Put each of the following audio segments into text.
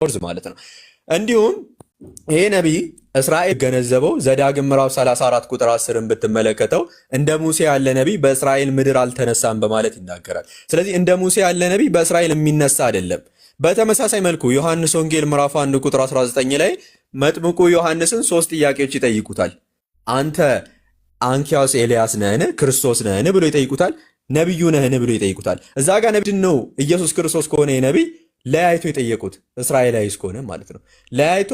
ወርዝ ማለት ነው። እንዲሁም ይሄ ነቢይ እስራኤል ገነዘበው ዘዳግም ምዕራፍ 34 ቁጥር 10ን ብትመለከተው እንደ ሙሴ ያለ ነቢይ በእስራኤል ምድር አልተነሳም በማለት ይናገራል። ስለዚህ እንደ ሙሴ ያለ ነቢይ በእስራኤል የሚነሳ አይደለም። በተመሳሳይ መልኩ ዮሐንስ ወንጌል ምዕራፍ 1 ቁጥር 19 ላይ መጥምቁ ዮሐንስን 3 ጥያቄዎች ይጠይቁታል። አንተ አንኪያስ ኤልያስ ነህን? ክርስቶስ ነህን? ብሎ ይጠይቁታል። ነቢዩ ነህን? ብሎ ይጠይቁታል። እዛ ጋር ነቢይ ነው ኢየሱስ ክርስቶስ ከሆነ የነቢይ ለያይቶ የጠየቁት እስራኤላዊ እስከሆነ ማለት ነው። ለያይቶ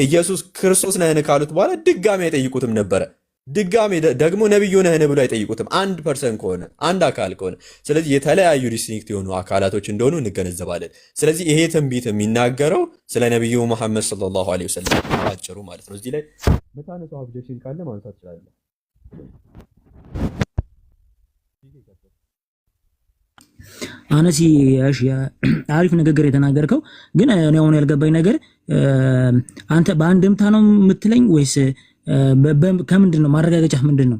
ኢየሱስ ክርስቶስ ነህን ካሉት በኋላ ድጋሚ አይጠይቁትም ነበረ። ድጋሚ ደግሞ ነቢዩ ነህን ብሎ አይጠይቁትም፣ አንድ ፐርሰን ከሆነ አንድ አካል ከሆነ። ስለዚህ የተለያዩ ዲስቲንክት የሆኑ አካላቶች እንደሆኑ እንገነዘባለን። ስለዚህ ይሄ ትንቢት የሚናገረው ስለ ነቢዩ መሐመድ ሰለላሁ ዐለይሂ ወሰለም ባጭሩ ማለት ነው። እዚህ ላይ መታነሳው ኦብጀክሽን ካለ ማንሳት ይችላል። አነሲ እሺ አሪፍ ንግግር የተናገርከው ግን እኔ አሁን ያልገባኝ ነገር አንተ በአንድምታ ነው የምትለኝ ወይስ ከምንድን ነው ማረጋገጫህ ምንድን ነው?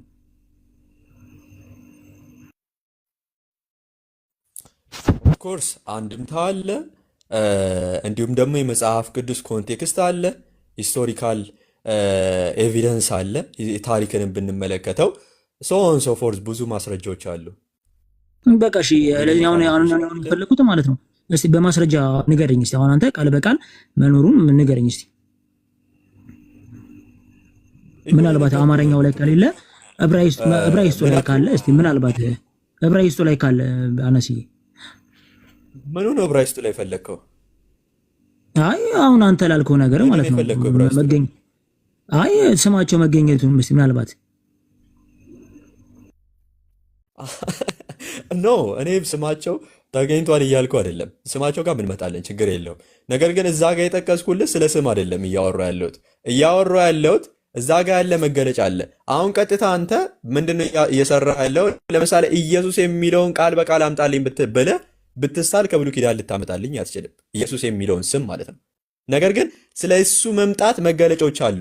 ኦፍ ኮርስ አንድምታ አለ፣ እንዲሁም ደግሞ የመጽሐፍ ቅዱስ ኮንቴክስት አለ፣ ሂስቶሪካል ኤቪደንስ አለ። ታሪክንም ብንመለከተው ሶ ኦን ሶ ፎርዝ ብዙ ማስረጃዎች አሉ። በቃ እሺ ለዚህ አሁን የፈለኩት ማለት ነው። እስቲ በማስረጃ ንገረኝ እስቲ። አሁን አንተ ቃል በቃል መኖሩን ንገረኝ እስቲ። ምናልባት አማርኛው ላይ ከሌለ ዕብራይስጡ ላይ ካለ እስቲ ምናልባት ዕብራይስጡ ላይ ካለ አነሲ ምኑ ነው ዕብራይስጡ ላይ ፈለከው? አይ አሁን አንተ ላልከው ነገር ማለት ነው አይ ስማቸው መገኘቱን እስቲ ምናልባት ኖ እኔ ስማቸው ተገኝቷል እያልኩ አይደለም። ስማቸው ጋር ምንመጣለን ችግር የለውም። ነገር ግን እዛ ጋር የጠቀስኩልህ ስለ ስም አይደለም እያወራ ያለሁት እዛ ጋር ያለ መገለጫ አለ። አሁን ቀጥታ አንተ ምንድነው እየሰራ ያለው? ለምሳሌ ኢየሱስ የሚለውን ቃል በቃል አምጣልኝ ብለህ ብትሳል ከብሉይ ኪዳን ልታመጣልኝ አትችልም፣ ኢየሱስ የሚለውን ስም ማለት ነው። ነገር ግን ስለ እሱ መምጣት መገለጫዎች አሉ።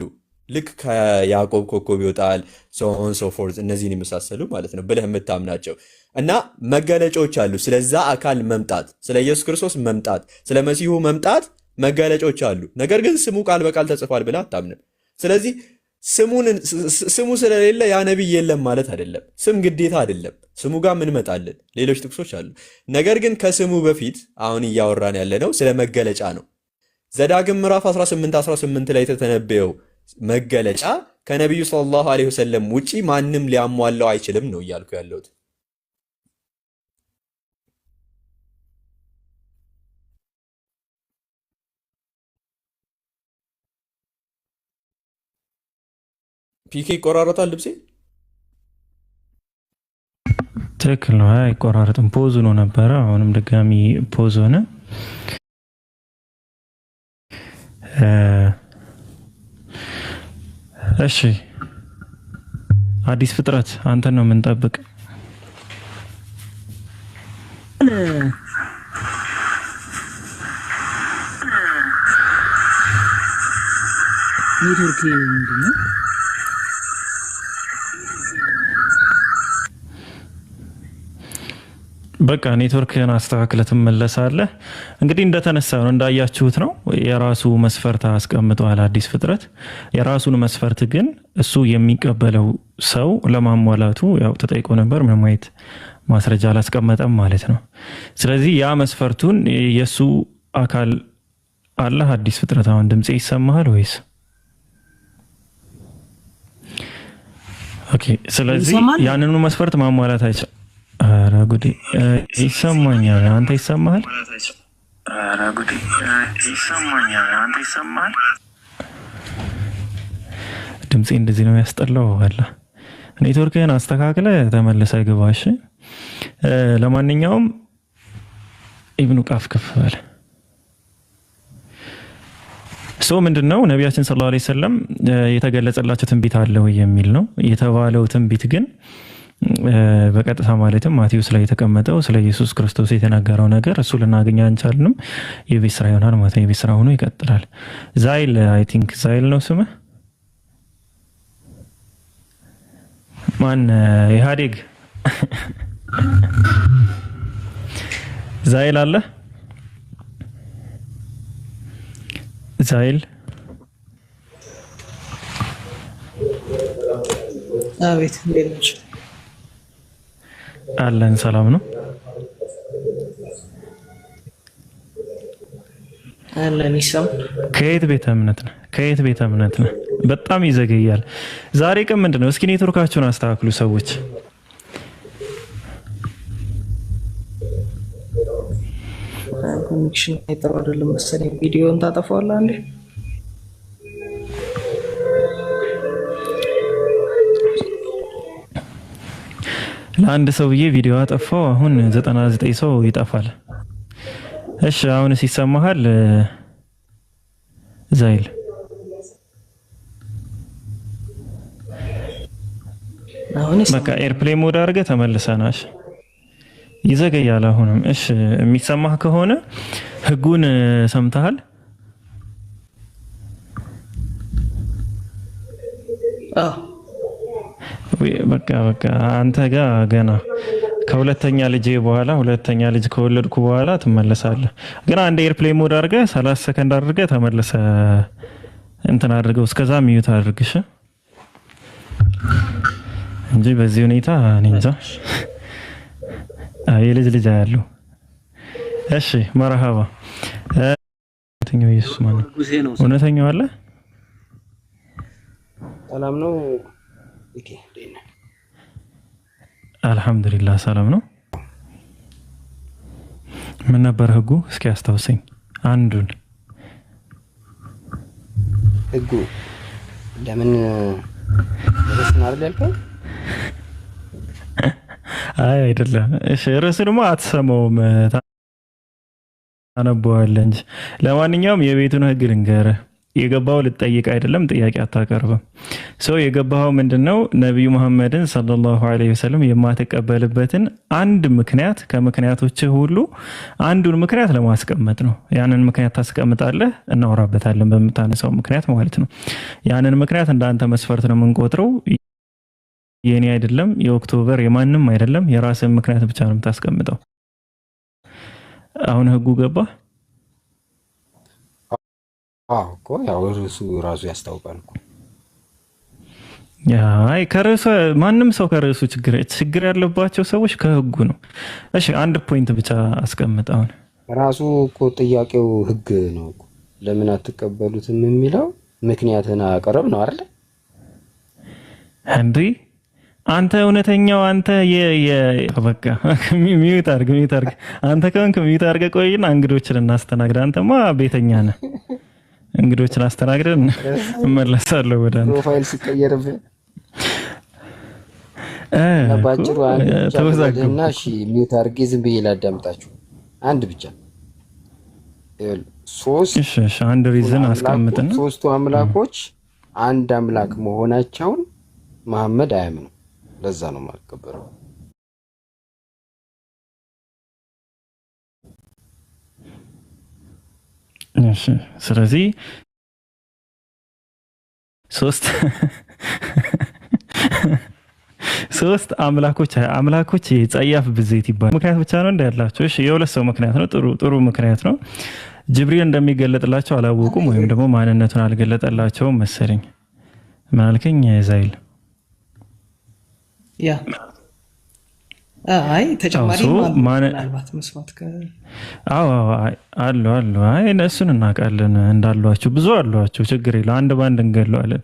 ልክ ከያዕቆብ ኮከብ ይወጣል ሶን ሶ ፎርዝ እነዚህን የመሳሰሉ ማለት ነው ብለህ የምታምናቸው እና መገለጫዎች አሉ። ስለዛ አካል መምጣት፣ ስለ ኢየሱስ ክርስቶስ መምጣት፣ ስለ መሲሁ መምጣት መገለጫዎች አሉ። ነገር ግን ስሙ ቃል በቃል ተጽፏል ብለህ አታምንም። ስለዚህ ስሙ ስለሌለ ያ ነቢይ የለም ማለት አይደለም። ስም ግዴታ አይደለም። ስሙ ጋር ምንመጣለን፣ ሌሎች ጥቅሶች አሉ። ነገር ግን ከስሙ በፊት አሁን እያወራን ያለነው ስለ መገለጫ ነው። ዘዳግም ምዕራፍ 18 ላይ የተተነበየው መገለጫ ከነቢዩ ሰለላሁ ዐለይሂ ወሰለም ውጪ ማንም ሊያሟላው አይችልም ነው እያልኩ ያለሁት። ፒኬ ይቆራረጣል ልብሴ። ትክክል ነው። አይቆራረጥም። ፖዝ ነው ነበረ፣ አሁንም ድጋሚ ፖዝ ሆነ። እሺ አዲስ ፍጥረት አንተን ነው የምንጠብቅ። ኔትወርክ ምንድነው? በቃ ኔትወርክህን አስተካክለህ ትመለሳለህ። እንግዲህ እንደተነሳ ነው እንዳያችሁት ነው የራሱ መስፈርት አስቀምጧል አዲስ ፍጥረት። የራሱን መስፈርት ግን እሱ የሚቀበለው ሰው ለማሟላቱ ያው ተጠይቆ ነበር፣ ምንም አይነት ማስረጃ አላስቀመጠም ማለት ነው። ስለዚህ ያ መስፈርቱን የሱ አካል አለ አዲስ ፍጥረት። አሁን ድምጼ ይሰማሃል ወይስ? ኦኬ። ስለዚህ ያንኑ መስፈርት ማሟላት አይቻልም። ኧረ ጉዴ ይሰማኛል። አንተ ይሰማሃል? ኧረ ጉዴ ይሰማኛል። አንተ ይሰማሃል? ድምጼ እንደዚህ ነው ያስጠላው። አላ ኔትወርክህን አስተካክለህ ተመልሰህ ግባ። እሺ ለማንኛውም ኢብኑ ቃፍ ከፍ በለ። ምንድነው ነቢያችን ሰለላሁ ዐለይሂ ወሰለም የተገለጸላቸው ትንቢት አለ ወይ የሚል ነው የተባለው። ትንቢት ግን በቀጥታ ማለትም ማቴዎስ ላይ የተቀመጠው ስለ ኢየሱስ ክርስቶስ የተናገረው ነገር እሱ ልናገኝ አንቻልንም። የቤት ስራ ይሆናል ማለት ነው። የቤት ስራ ሆኖ ይቀጥላል። ዛይል አይ ቲንክ ዛይል ነው ስምህ። ማን ኢህአዴግ ዛይል አለ ዛይል አቤት እንዴት ነሽ? አለን ሰላም ነው አለን ይሰም። ከየት ቤተ እምነት ነህ? ከየት ቤተ እምነት ነህ? በጣም ይዘገያል። ዛሬ ቀን ምንድነው? እስኪ ኔትወርካችሁን አስተካክሉ ሰዎች። ኮኔክሽን አይጠሩ አይደለም መሰለኝ። ቪዲዮን ታጠፋዋለህ አንዴ። ለአንድ ሰውዬ ቪዲዮ አጠፋው። አሁን 99 ሰው ይጠፋል። እሺ አሁንስ ይሰማሃል ዛይል? በቃ ኤርፕሌን ሞድ አድርገህ ተመልሰናል። ይዘገያል አሁንም። እሺ የሚሰማህ ከሆነ ህጉን ሰምተሃል? በቃ አንተ ጋር ገና ከሁለተኛ ልጅ በኋላ ሁለተኛ ልጅ ከወለድኩ በኋላ ትመለሳለህ። ግን አንድ ኤርፕሌን ሞድ አድርገህ 30 ሰከንድ አድርገህ ተመልሰህ እንትን አድርገው። እስከዛ ሚዩት አድርግሽ እንጂ በዚህ ሁኔታ እኔ እንጃ። የልጅ ልጅ ያለው። እሺ መርሃባ። እውነተኛው ኢየሱስ ማን ነው? እውነተኛው አለ። ሰላም ነው። አልሐምዱሊላህ ሰላም ነው። ምን ነበር ህጉ? እስኪ አስታውሰኝ አንዱን። ህጉ ለምን ርዕስን አይደል ያልከኝ? አይ አይደለም። እሺ ርዕስ ደግሞ አትሰማውም፣ ታነበዋለህ እንጂ። ለማንኛውም የቤቱን ህግ ልንገርህ። የገባው ልትጠይቅ አይደለም፣ ጥያቄ አታቀርብም። ሰው የገባው ምንድነው? ነብዩ መሐመድን ሰለላሁ ዐለይሂ ወሰለም የማትቀበልበትን አንድ ምክንያት ከምክንያቶች ሁሉ አንዱን ምክንያት ለማስቀመጥ ነው። ያንን ምክንያት ታስቀምጣለህ፣ እናወራበታለን በምታነሳው ምክንያት ማለት ነው። ያንን ምክንያት እንዳንተ መስፈርት ነው የምንቆጥረው። የኔ አይደለም፣ የኦክቶበር የማንም አይደለም። የራስን ምክንያት ብቻ ነው የምታስቀምጠው። አሁን ህጉ ገባ? እኮ ያው ርዕሱ ራሱ ያስታውቃል እኮ። አይ ከርዕሱ ማንም ሰው ከርዕሱ ችግር ያለባቸው ሰዎች ከህጉ ነው። እሺ አንድ ፖይንት ብቻ አስቀምጥ። አሁን ራሱ እኮ ጥያቄው ህግ ነው እኮ። ለምን አትቀበሉትም የሚለው ምክንያትን አቀረብ ነው አይደል እንዴ? አንተ እውነተኛው አንተ በቃ ሚዩት አድርግ። አንተ ከሆንክ ሚዩት አድርገህ ቆይና እንግዶችን እናስተናግድ። አንተማ ቤተኛ ነህ። እንግዶችን አስተናግደን እመለሳለሁ ወደ አንተ። ፕሮፋይል ሲቀየርብህ ባጭሩ ተወዛግና እሺ ሚዩት አድርጌ ዝም ብዬ ላዳምጣችሁ። አንድ ብቻ አንድ ሪዝን አስቀምጥና ሶስቱ አምላኮች አንድ አምላክ መሆናቸውን መሐመድ አያምኑ። ለዛ ነው የማልቀበለው። እሺ ስለዚህ ሶስት አምላኮች የጸያፍ ብዜት ይባላል። ምክንያት ብቻ ነው እንዳያላቸው። እሺ የሁለት ሰው ምክንያት ነው። ጥሩ ምክንያት ነው። ጅብሪል እንደሚገለጥላቸው አላወቁም፣ ወይም ደግሞ ማንነቱን አልገለጠላቸውም መሰለኝ። ምን አልከኝ ዛይል? ያ አይ ተጨማሪ ምናልባት መስማት አሉ። አይ እነሱን እናውቃለን እንዳሏቸው ብዙ አሏቸው። ችግር የለ፣ አንድ ባንድ እንገለዋለን።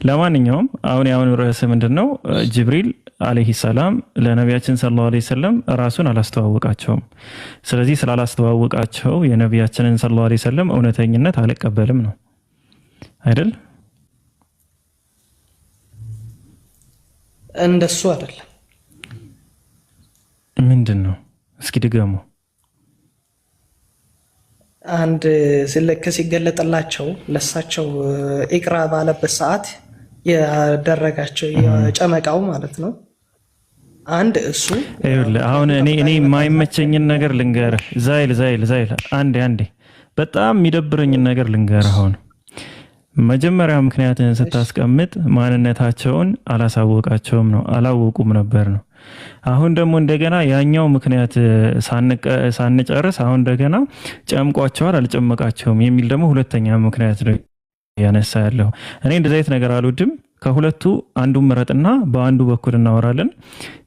ለማንኛውም አሁን ርዕስ ምንድን ነው? ጅብሪል አለይሂ ሰላም ለነቢያችን ሰለላሁ ዐለይሂ ወሰለም ራሱን አላስተዋወቃቸውም። ስለዚህ ስላላስተዋወቃቸው የነቢያችንን ሰለላሁ ዐለይሂ ወሰለም እውነተኝነት አልቀበልም ነው አይደል? እንደሱ አይደለም። ምንድን ነው? እስኪ ድገሙ። አንድ ስለከ ሲገለጥላቸው ለሳቸው ኢቅራ ባለበት ሰዓት ያደረጋቸው የጨመቃው ማለት ነው። አንድ እሱ አሁን እኔ የማይመቸኝን ነገር ልንገርህ ዛይል አንዴ በጣም የሚደብረኝን ነገር ልንገርህ። አሁን መጀመሪያ ምክንያትን ስታስቀምጥ ማንነታቸውን አላሳወቃቸውም ነው፣ አላወቁም ነበር ነው። አሁን ደግሞ እንደገና ያኛው ምክንያት ሳንጨርስ አሁን እንደገና ጨምቋቸዋል አልጨመቃቸውም የሚል ደግሞ ሁለተኛ ምክንያት ነው ያነሳ ያለው። እኔ እንደዚህ አይነት ነገር አልወድም። ከሁለቱ አንዱን ምረጥና በአንዱ በኩል እናወራለን።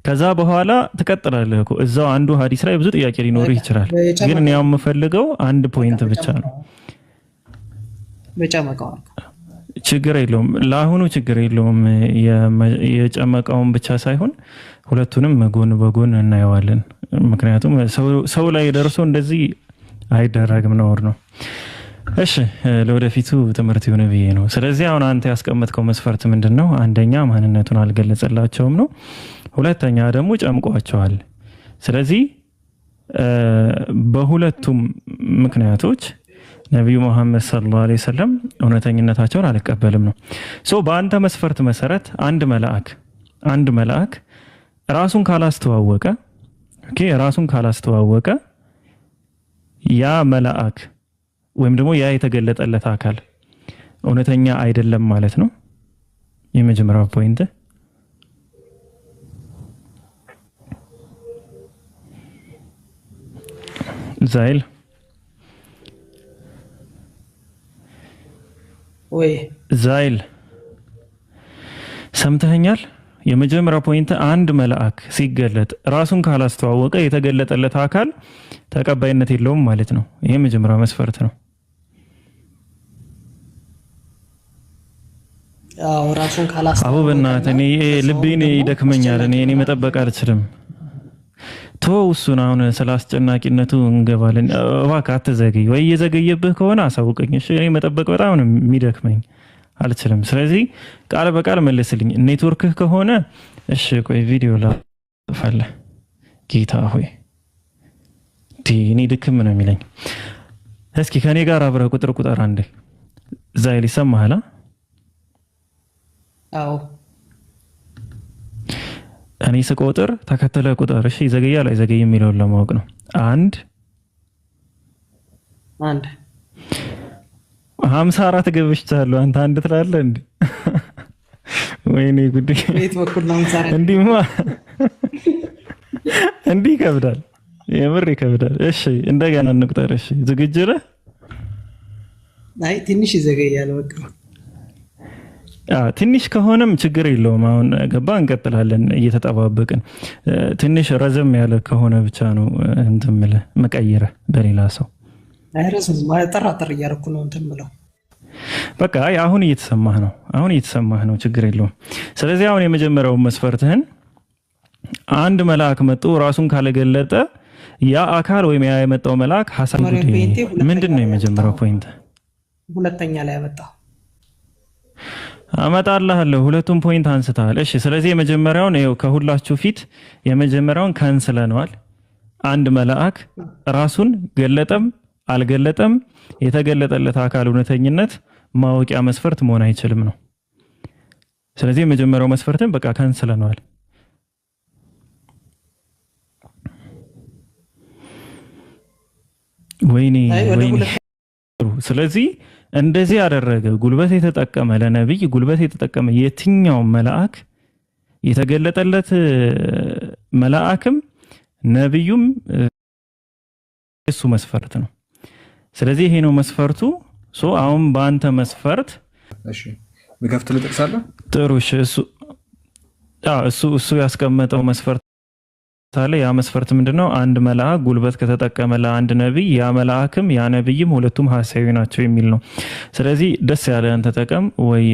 ከዛ በኋላ ትቀጥላለህ እኮ እዛው አንዱ ሀዲስ ላይ ብዙ ጥያቄ ሊኖርህ ይችላል። ግን እኔ የምፈልገው አንድ ፖይንት ብቻ ነው። ችግር የለውም፣ ለአሁኑ ችግር የለውም። የጨመቃውን ብቻ ሳይሆን ሁለቱንም ጎን በጎን እናየዋለን። ምክንያቱም ሰው ላይ ደርሶ እንደዚህ አይደረግም፣ ነውር ነው። እሺ ለወደፊቱ ትምህርት ይሁን ብዬ ነው። ስለዚህ አሁን አንተ ያስቀመጥከው መስፈርት ምንድን ነው? አንደኛ ማንነቱን አልገለጸላቸውም ነው። ሁለተኛ ደግሞ ጨምቋቸዋል። ስለዚህ በሁለቱም ምክንያቶች ነቢዩ መሐመድ ሰለላሁ ዐለይሂ ወሰለም እውነተኝነታቸውን አልቀበልም ነው። በአንተ መስፈርት መሰረት አንድ መልአክ ራሱን ካላስተዋወቀ ያ መልአክ ወይም ደግሞ ያ የተገለጠለት አካል እውነተኛ አይደለም ማለት ነው። የመጀመሪያው ፖይንት ዛይል ሰምተኸኛል? የመጀመሪያው ፖይንት አንድ መልአክ ሲገለጥ ራሱን ካላስተዋወቀ የተገለጠለት አካል ተቀባይነት የለውም ማለት ነው። ይሄ የመጀመሪያው መስፈርት ነው። አቡ በእናትህ እኔ ልቤን ይደክመኛል። እኔ መጠበቅ አልችልም። እሱን አሁን ስለ አስጨናቂነቱ እንገባለን። እባክህ አትዘግይ፣ ወይ እየዘገየብህ ከሆነ አሳውቀኝ። እሺ እኔ መጠበቅ በጣም ነው የሚደክመኝ፣ አልችልም። ስለዚህ ቃል በቃል መልስልኝ። ኔትወርክህ ከሆነ እሺ ቆይ ቪዲዮ ላጥፋለህ። ጌታ ሆይ እኔ ድክም ነው የሚለኝ። እስኪ ከኔ ጋር አብረህ ቁጥር አንዴ ዛይል ይሰማሃል? አዎ እኔ ስቆጥር ተከተለ ቁጥር። እሺ ይዘገያል አይዘገይም የሚለውን ለማወቅ ነው። አንድ 54 ገብቻለሁ። አንተ አንድ ትላለህ እንዴ? ወይኔ ጉዴ! እንዲህማ እንዲህ ይከብዳል፣ የምር ይከብዳል። እሺ እንደገና እንቁጠር። እሺ ዝግጁ ነህ? አይ ትንሽ ይዘገያል በቃ። ትንሽ ከሆነም ችግር የለውም። አሁን ገባ እንቀጥላለን እየተጠባበቅን። ትንሽ ረዘም ያለ ከሆነ ብቻ ነው እንትን የምልህ መቀየርህ በሌላ ሰው። ጠራጠር እያደረኩ ነው እንትን የምለው። በቃ አሁን እየተሰማህ ነው፣ ችግር የለውም። ስለዚህ አሁን የመጀመሪያውን መስፈርትህን አንድ መልአክ መጥቶ ራሱን ካለገለጠ ያ አካል ወይም ያ የመጣው መልአክ ሐሳብ ምንድን ነው? የመጀመሪያው ፖይንት ሁለተኛ ላይ ያመጣው አመጣልሃለሁ። ሁለቱም ፖይንት አንስተሃል። እሺ ስለዚህ የመጀመሪያውን ይኸው ከሁላችሁ ፊት የመጀመሪያውን ከንስለነዋል። አንድ መልአክ ራሱን ገለጠም አልገለጠም የተገለጠለት አካል እውነተኝነት ማወቂያ መስፈርት መሆን አይችልም ነው። ስለዚህ የመጀመሪያው መስፈርትን በቃ ከንስለነዋል። ወይኔ ስለዚህ እንደዚህ ያደረገ ጉልበት የተጠቀመ ለነብይ ጉልበት የተጠቀመ የትኛው መልአክ የተገለጠለት መልአክም ነብዩም እሱ መስፈርት ነው። ስለዚህ ይሄ ነው መስፈርቱ። አሁን በአንተ መስፈርት እሺ ምከፍት ልጥቅሳለሁ። ጥሩ እሱ ያስቀመጠው መስፈርት ታለ ያ መስፈርት ምንድነው? አንድ መልአክ ጉልበት ከተጠቀመ ለአንድ ነብይ ያ መልአክም ያ ነብይም ሁለቱም ሐሳዊ ናቸው የሚል ነው። ስለዚህ ደስ ያለህን ተጠቀም። ወይ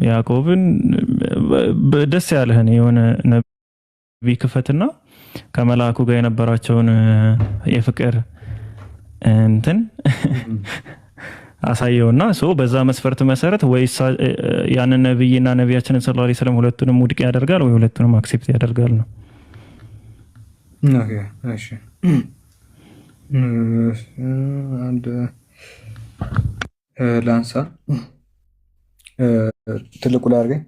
ያዕቆብን ደስ ያለህን የሆነ ነብይ ክፈትና ከመልአኩ ጋር የነበራቸውን የፍቅር እንትን አሳየውና በዛ መስፈርት መሰረት ወይ ያንን ነብይና ነቢያችንን ሰለላሁ ዐለይሂ ወሰለም ሁለቱንም ውድቅ ያደርጋል ወይ ሁለቱንም አክሴፕት ያደርጋል ነው። ኦኬ እሺ አንድ ላንሳ ትልቁ ላይ አድርገኝ።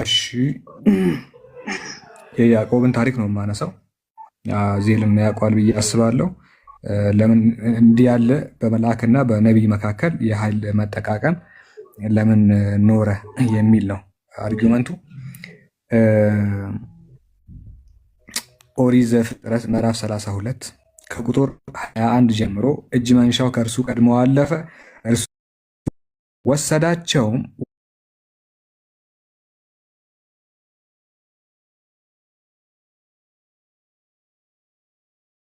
እሺ የያዕቆብን ታሪክ ነው የማነሳው። ዜልም ያውቀዋል ብዬ አስባለሁ። ለምን እንዲህ ያለ በመልአክና በነቢይ መካከል የኃይል መጠቃቀም ለምን ኖረ የሚል ነው አርጊመንቱ። ኦሪት ዘፍጥረት ምዕራፍ 32 ከቁጥር 21 ጀምሮ እጅ መንሻው ከእርሱ ቀድሞ አለፈ፣ እርሱ ወሰዳቸውም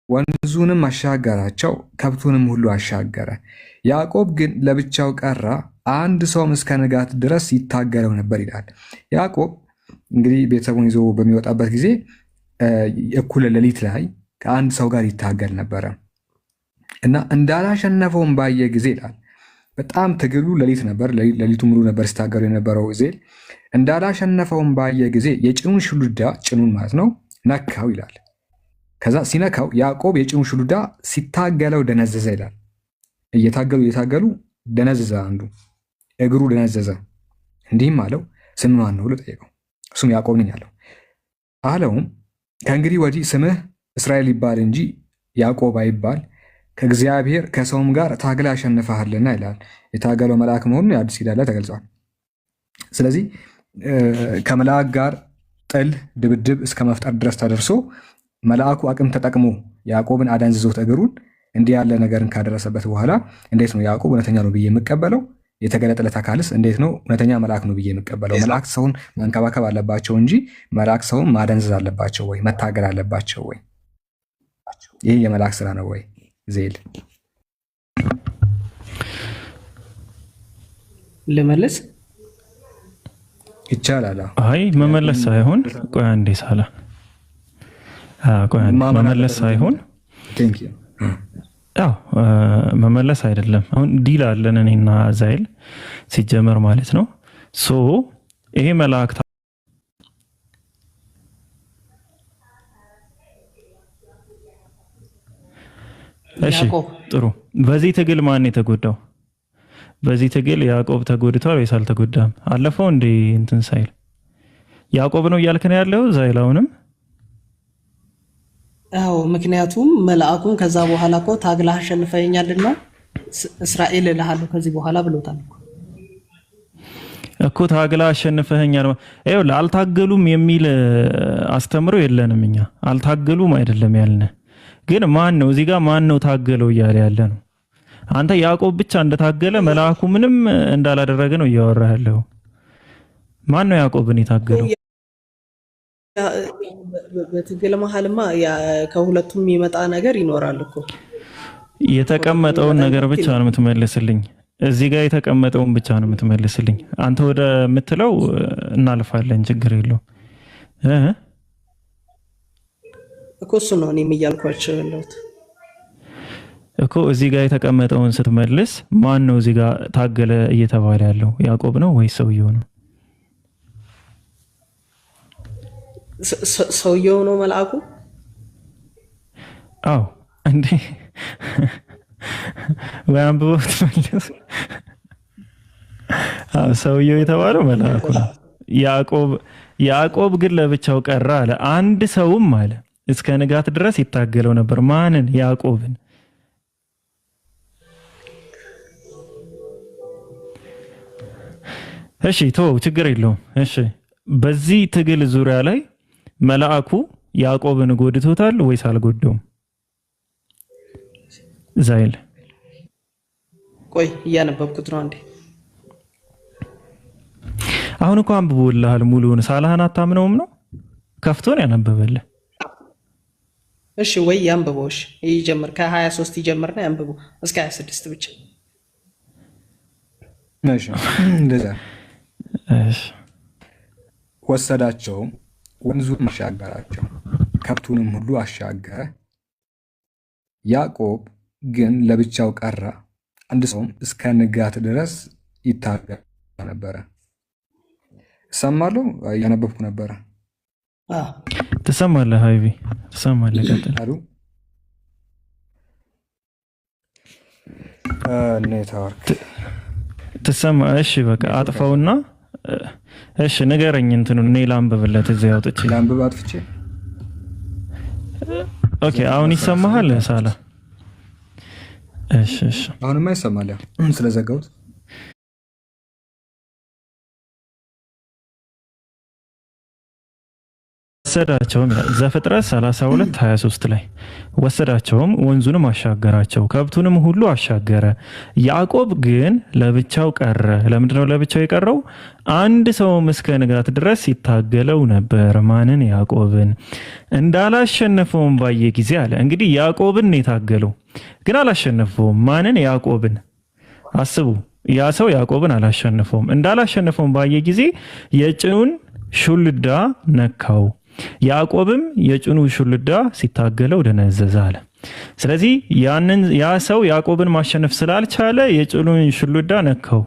ወንዙንም አሻገራቸው፣ ከብቱንም ሁሉ አሻገረ። ያዕቆብ ግን ለብቻው ቀራ፣ አንድ ሰውም እስከ ንጋት ድረስ ይታገለው ነበር ይላል። ያዕቆብ እንግዲህ ቤተሰቡን ይዞ በሚወጣበት ጊዜ እኩለ ሌሊት ላይ ከአንድ ሰው ጋር ይታገል ነበረ እና እንዳላሸነፈውም ባየ ጊዜ ይላል። በጣም ትግሉ ሌሊት ነበር፣ ሌሊቱ ሙሉ ነበር ሲታገሉ የነበረው ዜል። እንዳላሸነፈውም ባየ ጊዜ የጭኑን ሽሉዳ፣ ጭኑን ማለት ነው፣ ነካው ይላል። ከዛ ሲነካው ያዕቆብ የጭኑን ሽሉዳ ሲታገለው ደነዘዘ ይላል። እየታገሉ ደነዘዘ፣ አንዱ እግሩ ደነዘዘ። እንዲህም አለው ስምህ ማን ነው ብሎ ጠየቀው። እሱም ያዕቆብ ነኝ አለው። አለውም ከእንግዲህ ወዲህ ስምህ እስራኤል ይባል እንጂ ያዕቆብ አይባል፣ ከእግዚአብሔር ከሰውም ጋር ታግለህ አሸንፈሃልና ይላል። የታገለው መልአክ መሆኑን የአዲስ ኪዳን ላይ ተገልጿል። ስለዚህ ከመልአክ ጋር ጥል ድብድብ እስከ መፍጠር ድረስ ተደርሶ መልአኩ አቅም ተጠቅሞ ያዕቆብን አደንዝዞት እግሩን እንዲህ ያለ ነገርን ካደረሰበት በኋላ እንዴት ነው ያዕቆብ እውነተኛ ነው ብዬ የምቀበለው? የተገለጠለት አካልስ እንዴት ነው እውነተኛ መልአክ ነው ብዬ የምቀበለው? መላእክት ሰውን መንከባከብ አለባቸው እንጂ መላእክት ሰውን ማደንዘዝ አለባቸው ወይ? መታገል አለባቸው ወይ? ይህ የመልአክ ስራ ነው ወይ? ዜል ልመልስ ይቻላል? አይ መመለስ ሳይሆን ቆይ አንዴ ሳላ መመለስ ሳይሆን ያው መመለስ አይደለም። አሁን ዲል አለን እኔና ዛይል ሲጀመር ማለት ነው። ሶ ይሄ መላእክት እሺ ጥሩ። በዚህ ትግል ማን የተጎዳው? በዚህ ትግል ያዕቆብ ተጎድቷል ወይስ አልተጎዳም? አለፈው እንዴ እንትን ሳይል ያዕቆብ ነው እያልክ ነው ያለው ዛይል አሁንም? አዎ ምክንያቱም መልአኩን ከዛ በኋላ እኮ ታግለህ አሸንፈኸኛልና እስራኤል እልሃለሁ ከዚህ በኋላ ብሎታል እኮ። ታግለህ አሸንፈኸኛል ይኸውልህ፣ አልታገሉም የሚል አስተምሮ የለንም እኛ። አልታገሉም አይደለም ያልነ፣ ግን ማን ነው እዚህ ጋር ማን ነው ታገለው እያለ ያለ ነው። አንተ ያዕቆብ ብቻ እንደታገለ መልአኩ ምንም እንዳላደረገ ነው እያወራ ያለው። ማን ነው ያዕቆብን የታገለው? በትግል መሀልማ ከሁለቱም የሚመጣ ነገር ይኖራል እኮ። የተቀመጠውን ነገር ብቻ ነው የምትመልስልኝ። እዚህ ጋር የተቀመጠውን ብቻ ነው የምትመልስልኝ። አንተ ወደ ምትለው እናልፋለን፣ ችግር የለው እኮ። እሱ ነው እኔም እያልኳቸው ያለሁት እኮ። እዚህ ጋር የተቀመጠውን ስትመልስ ማን ነው እዚህ ጋር ታገለ እየተባለ ያለው? ያዕቆብ ነው ወይስ ሰውየው ነው? ሰውየው ነው መልአኩ? አዎ እንዴ ወይ አንብበው ትመልስ። አዎ ሰውየው የተባለው መልአኩ ነው። ያዕቆብ ግን ለብቻው ቀረ አለ። አንድ ሰውም አለ እስከ ንጋት ድረስ ይታገለው ነበር። ማንን? ያዕቆብን። እሺ ተወው፣ ችግር የለውም። እሺ በዚህ ትግል ዙሪያ ላይ መልአኩ ያዕቆብን ጎድቶታል ወይስ አልጎዳውም? ዛይል ቆይ እያነበብኩት ነው አንዴ። አሁን እኮ አንብቦልሃል ሙሉውን። ሳላህን አታምነውም ነው? ከፍቶን ያነበበልህ። እሺ ወይ ያንብበው። እሺ ይጀምር፣ ከ23 ይጀምርና ያንብበው እስከ 26 ብቻ። እሺ እንደዛ ወሰዳቸው፣ ወንዙን አሻገራቸው፣ ከብቱንም ሁሉ አሻገረ። ያዕቆብ ግን ለብቻው ቀረ፣ አንድ ሰውም እስከ ንጋት ድረስ ይታገል ነበረ። እሰማለሁ፣ እያነበብኩ ነበረ። ትሰማለህ? ሀይቢ ትሰማለህ? ቀጥል አሉ ኔትወርክ ትሰማ? እሺ በቃ አጥፋውና እሺ ንገረኝ። እንትኑን እኔ ላንብብለት እዚህ አውጥቼ ላንብብ አጥፍቼ። ኦኬ አሁን ይሰማሃል ሳላ? እሺ እሺ አሁንማ ይሰማል ስለዘጋሁት። ወሰዳቸውም ዘፍጥረት 32:23 ላይ ወሰዳቸውም ወንዙንም አሻገራቸው ከብቱንም ሁሉ አሻገረ። ያዕቆብ ግን ለብቻው ቀረ። ለምንድነው ለብቻው የቀረው? አንድ ሰውም እስከ ንጋት ድረስ ይታገለው ነበር። ማንን? ያዕቆብን። እንዳላሸነፈውም ባየ ጊዜ አለ። እንግዲህ ያዕቆብን የታገለው ግን አላሸነፈውም። ማንን? ያዕቆብን። አስቡ፣ ያ ሰው ያዕቆብን አላሸነፈውም። እንዳላሸነፈውም ባየ ጊዜ የጭኑን ሹልዳ ነካው። ያዕቆብም የጭኑ ሹልዳ ሲታገለው ደነዘዘ አለ። ስለዚህ ያ ሰው ያዕቆብን ማሸነፍ ስላልቻለ የጭኑን ሹልዳ ነካው።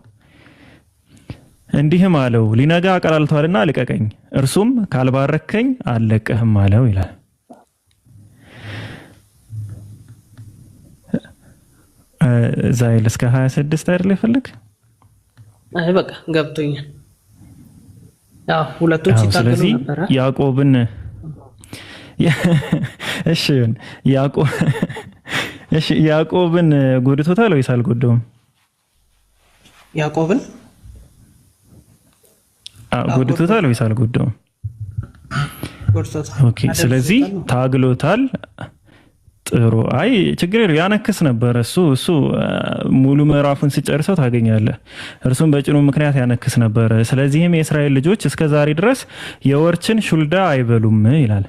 እንዲህም አለው፣ ሊነጋ አቀላልቷልና ልቀቀኝ። እርሱም ካልባረከኝ አልለቅህም አለው ይላል። ዛይል እስከ 26 አይደል ይፈልግ? አይ በቃ ገብቶኛል። ሁለቱም ሲታገሉ ነበር። ያዕቆብን ያዕቆብን ጎድቶታል ወይስ አልጎዳውም? ያዕቆብን ጎድቶታል ወይስ አልጎዳውም? ጎድቶታል። ኦኬ፣ ስለዚህ ታግሎታል። ጥሩ። አይ ችግር የለው፣ ያነክስ ነበር እሱ ሙሉ ምዕራፉን ሲጨርሰው ታገኛለህ። እርሱም በጭኑ ምክንያት ያነክስ ነበር። ስለዚህም የእስራኤል ልጆች እስከ ዛሬ ድረስ የወርችን ሹልዳ አይበሉም ይላል።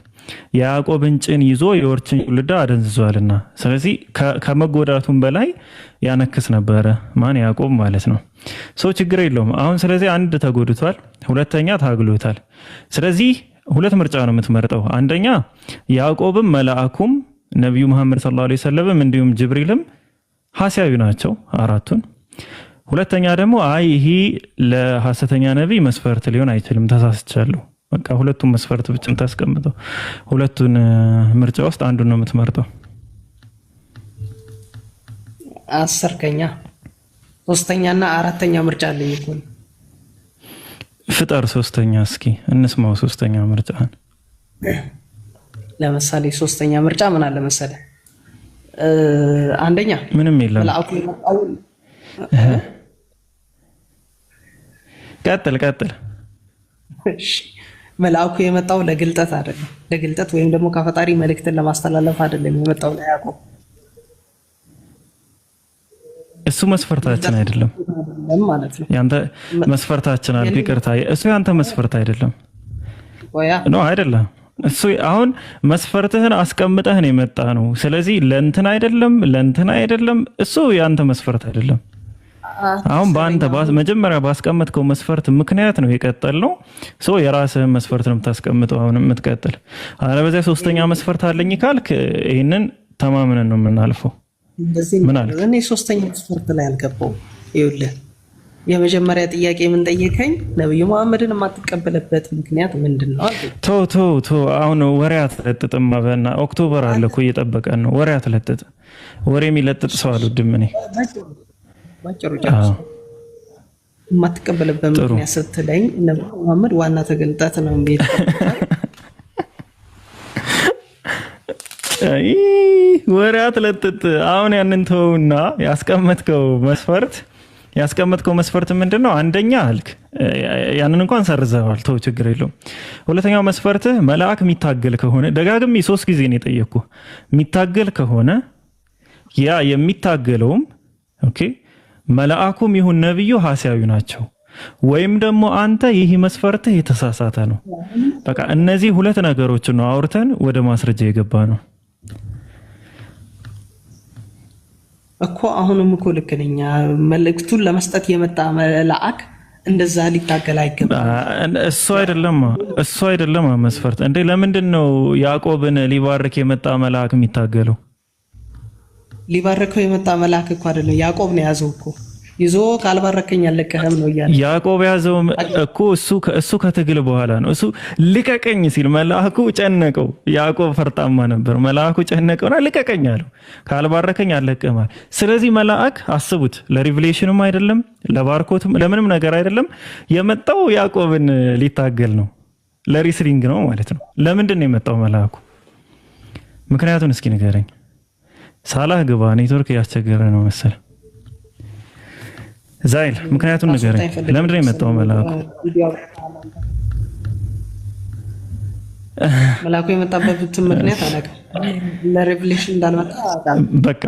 የያዕቆብን ጭን ይዞ የወርችን ሹልዳ አደንዝዟልና። ስለዚህ ከመጎዳቱም በላይ ያነክስ ነበረ። ማን? ያዕቆብ ማለት ነው። ሰው ችግር የለውም አሁን። ስለዚህ አንድ ተጎድቷል፣ ሁለተኛ ታግሎታል። ስለዚህ ሁለት ምርጫ ነው የምትመርጠው። አንደኛ ያዕቆብም መልአኩም ነቢዩ መሐመድ ሰለላሁ ዐለይሂ ወሰለም እንዲሁም ጅብሪልም ሐሳቢ ናቸው አራቱን። ሁለተኛ ደግሞ አይ ይሄ ለሐሰተኛ ነቢይ መስፈርት ሊሆን አይችልም፣ ተሳስቻለሁ። በቃ ሁለቱን መስፈርት ብቻ ታስቀምጠው። ሁለቱን ምርጫ ውስጥ አንዱን ነው የምትመርጠው። አስርከኛ ሶስተኛና አራተኛ ምርጫ አለኝ እኮ። ፍጠር ሶስተኛ፣ እስኪ እንስማው ሶስተኛ ምርጫህን። ለምሳሌ ሶስተኛ ምርጫ ምን አለ መሰለህ? አንደኛ ምንም የለም። መልአኩ የመጣው ቀጥል። እሺ፣ መልአኩ የመጣው ለግልጠት አይደለም። ለግልጠት ወይም ደግሞ ከፈጣሪ መልእክትን ለማስተላለፍ አይደለም የመጣው ለያዕቆብ። እሱ መስፈርታችን አይደለም ማለት ነው። ያንተ መስፈርታችን አልኩ። ይቅርታ፣ እሱ ያንተ መስፈርት አይደለም። ነው አይደለም። እሱ አሁን መስፈርትህን አስቀምጠህን የመጣ ነው። ስለዚህ ለእንትን አይደለም፣ እሱ ያንተ መስፈርት አይደለም። አሁን በአንተ መጀመሪያ ባስቀመጥከው መስፈርት ምክንያት ነው የቀጠልነው። ሰው የራስህን መስፈርት ነው የምታስቀምጠው አሁን የምትቀጥል። አለበለዚያ ሶስተኛ መስፈርት አለኝ ካልክ ይህንን ተማምነን ነው የምናልፈው። ምን አለ? እኔ ሶስተኛ መስፈርት ላይ አልገባሁም። ይኸውልህ የመጀመሪያ ጥያቄ ምን ጠየቀኝ? ነብዩ መሐመድን የማትቀበልበት ምክንያት ምንድን ነው? ቶ አሁን ወሬ አትለጥጥም። በና ኦክቶበር አለ እኮ እየጠበቀን ነው። ወሬ አትለጥጥ። ወሬ የሚለጥጥ ሰው አልወድም እኔ። ባጭሩ ጨርሶ የማትቀበልበት ምክንያት ስትለኝ ነብዩ መሐመድ ዋና ተገልጣት ነው እንዴት? ወሬ አትለጥጥ። አሁን ያንን ተውና ያስቀመጥከው መስፈርት ምንድን ነው? አንደኛ አልክ፣ ያንን እንኳን ሰርዘዋል፣ ተው ችግር የለውም። ሁለተኛው መስፈርትህ መልአክ የሚታገል ከሆነ ደጋግሜ 3 ጊዜ ነው የጠየቅኩህ። የሚታገል ከሆነ ያ የሚታገለውም ኦኬ መልአኩም ይሁን ነብዩ ሐሳቢ ናቸው፣ ወይም ደግሞ አንተ ይህ መስፈርትህ የተሳሳተ ነው። በቃ እነዚህ ሁለት ነገሮችን ነው አውርተን ወደ ማስረጃ የገባ ነው እኮ። አሁንም እኮ ልክ ነኝ። መልእክቱን ለመስጠት የመጣ መልአክ እንደዛ ሊታገል አይገባም። እሱ አይደለም መስፈርት እንዴ። ለምንድን ነው ያዕቆብን ሊባርክ የመጣ መልአክ የሚታገለው? ሊባርከው የመጣ መልአክ እኮ አይደለም፣ ያዕቆብ ነው ያዘው እኮ። ይዞ ካልባረከኝ አልለቀህም ነው እያለ ያዕቆብ ያዘው እኮ። እሱ ከትግል በኋላ ነው። እሱ ልቀቀኝ ሲል መልአኩ ጨነቀው። ያዕቆብ ፈርጣማ ነበር። መልአኩ ጨነቀውና ልቀቀኝ አለው። ካልባረከኝ አልለቅህም። ስለዚህ መልአክ አስቡት፣ ለሪቪሌሽንም አይደለም ለባርኮትም ለምንም ነገር አይደለም የመጣው ያዕቆብን ሊታገል ነው። ለሪስሊንግ ነው ማለት ነው። ለምንድን ነው የመጣው መልአኩ? ምክንያቱን እስኪ ንገረኝ። ሳላህ ግባ፣ ኔትወርክ እያስቸገረ ነው መሰለህ። ዛይል ምክንያቱም ንገረኝ፣ ለምንድን ነው የመጣው መልአኩ? መልአኩ የመጣበትን ምክንያት አላውቅም። ለሬቭሌሽን እንዳልመጣ በቃ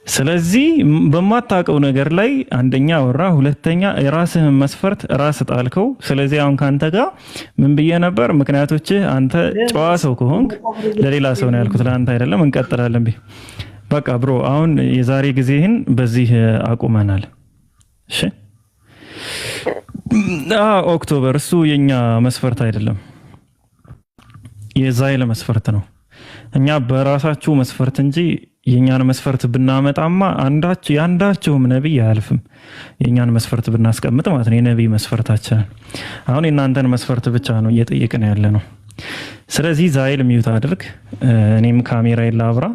ስለዚህ በማታውቀው ነገር ላይ አንደኛ ወራ፣ ሁለተኛ የራስህን መስፈርት ራስ ጣልከው። ስለዚህ አሁን ካንተ ጋር ምን ብዬ ነበር? ምክንያቶች አንተ ጨዋ ሰው ከሆንክ ለሌላ ሰው ነው ያልኩት፣ ለአንተ አይደለም። እንቀጥላለን። በቃ ብሮ አሁን የዛሬ ጊዜህን በዚህ አቁመናል። እሺ ኦክቶበር እሱ የኛ መስፈርት አይደለም፣ የዛይል መስፈርት ነው። እኛ በራሳችሁ መስፈርት እንጂ የኛን መስፈርት ብናመጣማ የአንዳቸውም ነቢይ አያልፍም። የኛን መስፈርት ብናስቀምጥ ማለት ነው፣ የነቢይ መስፈርታችንን። አሁን የእናንተን መስፈርት ብቻ ነው እየጠየቅን ያለ ነው። ስለዚህ ዛይል ሚዩት አድርግ፣ እኔም ካሜራዬን ላብራ።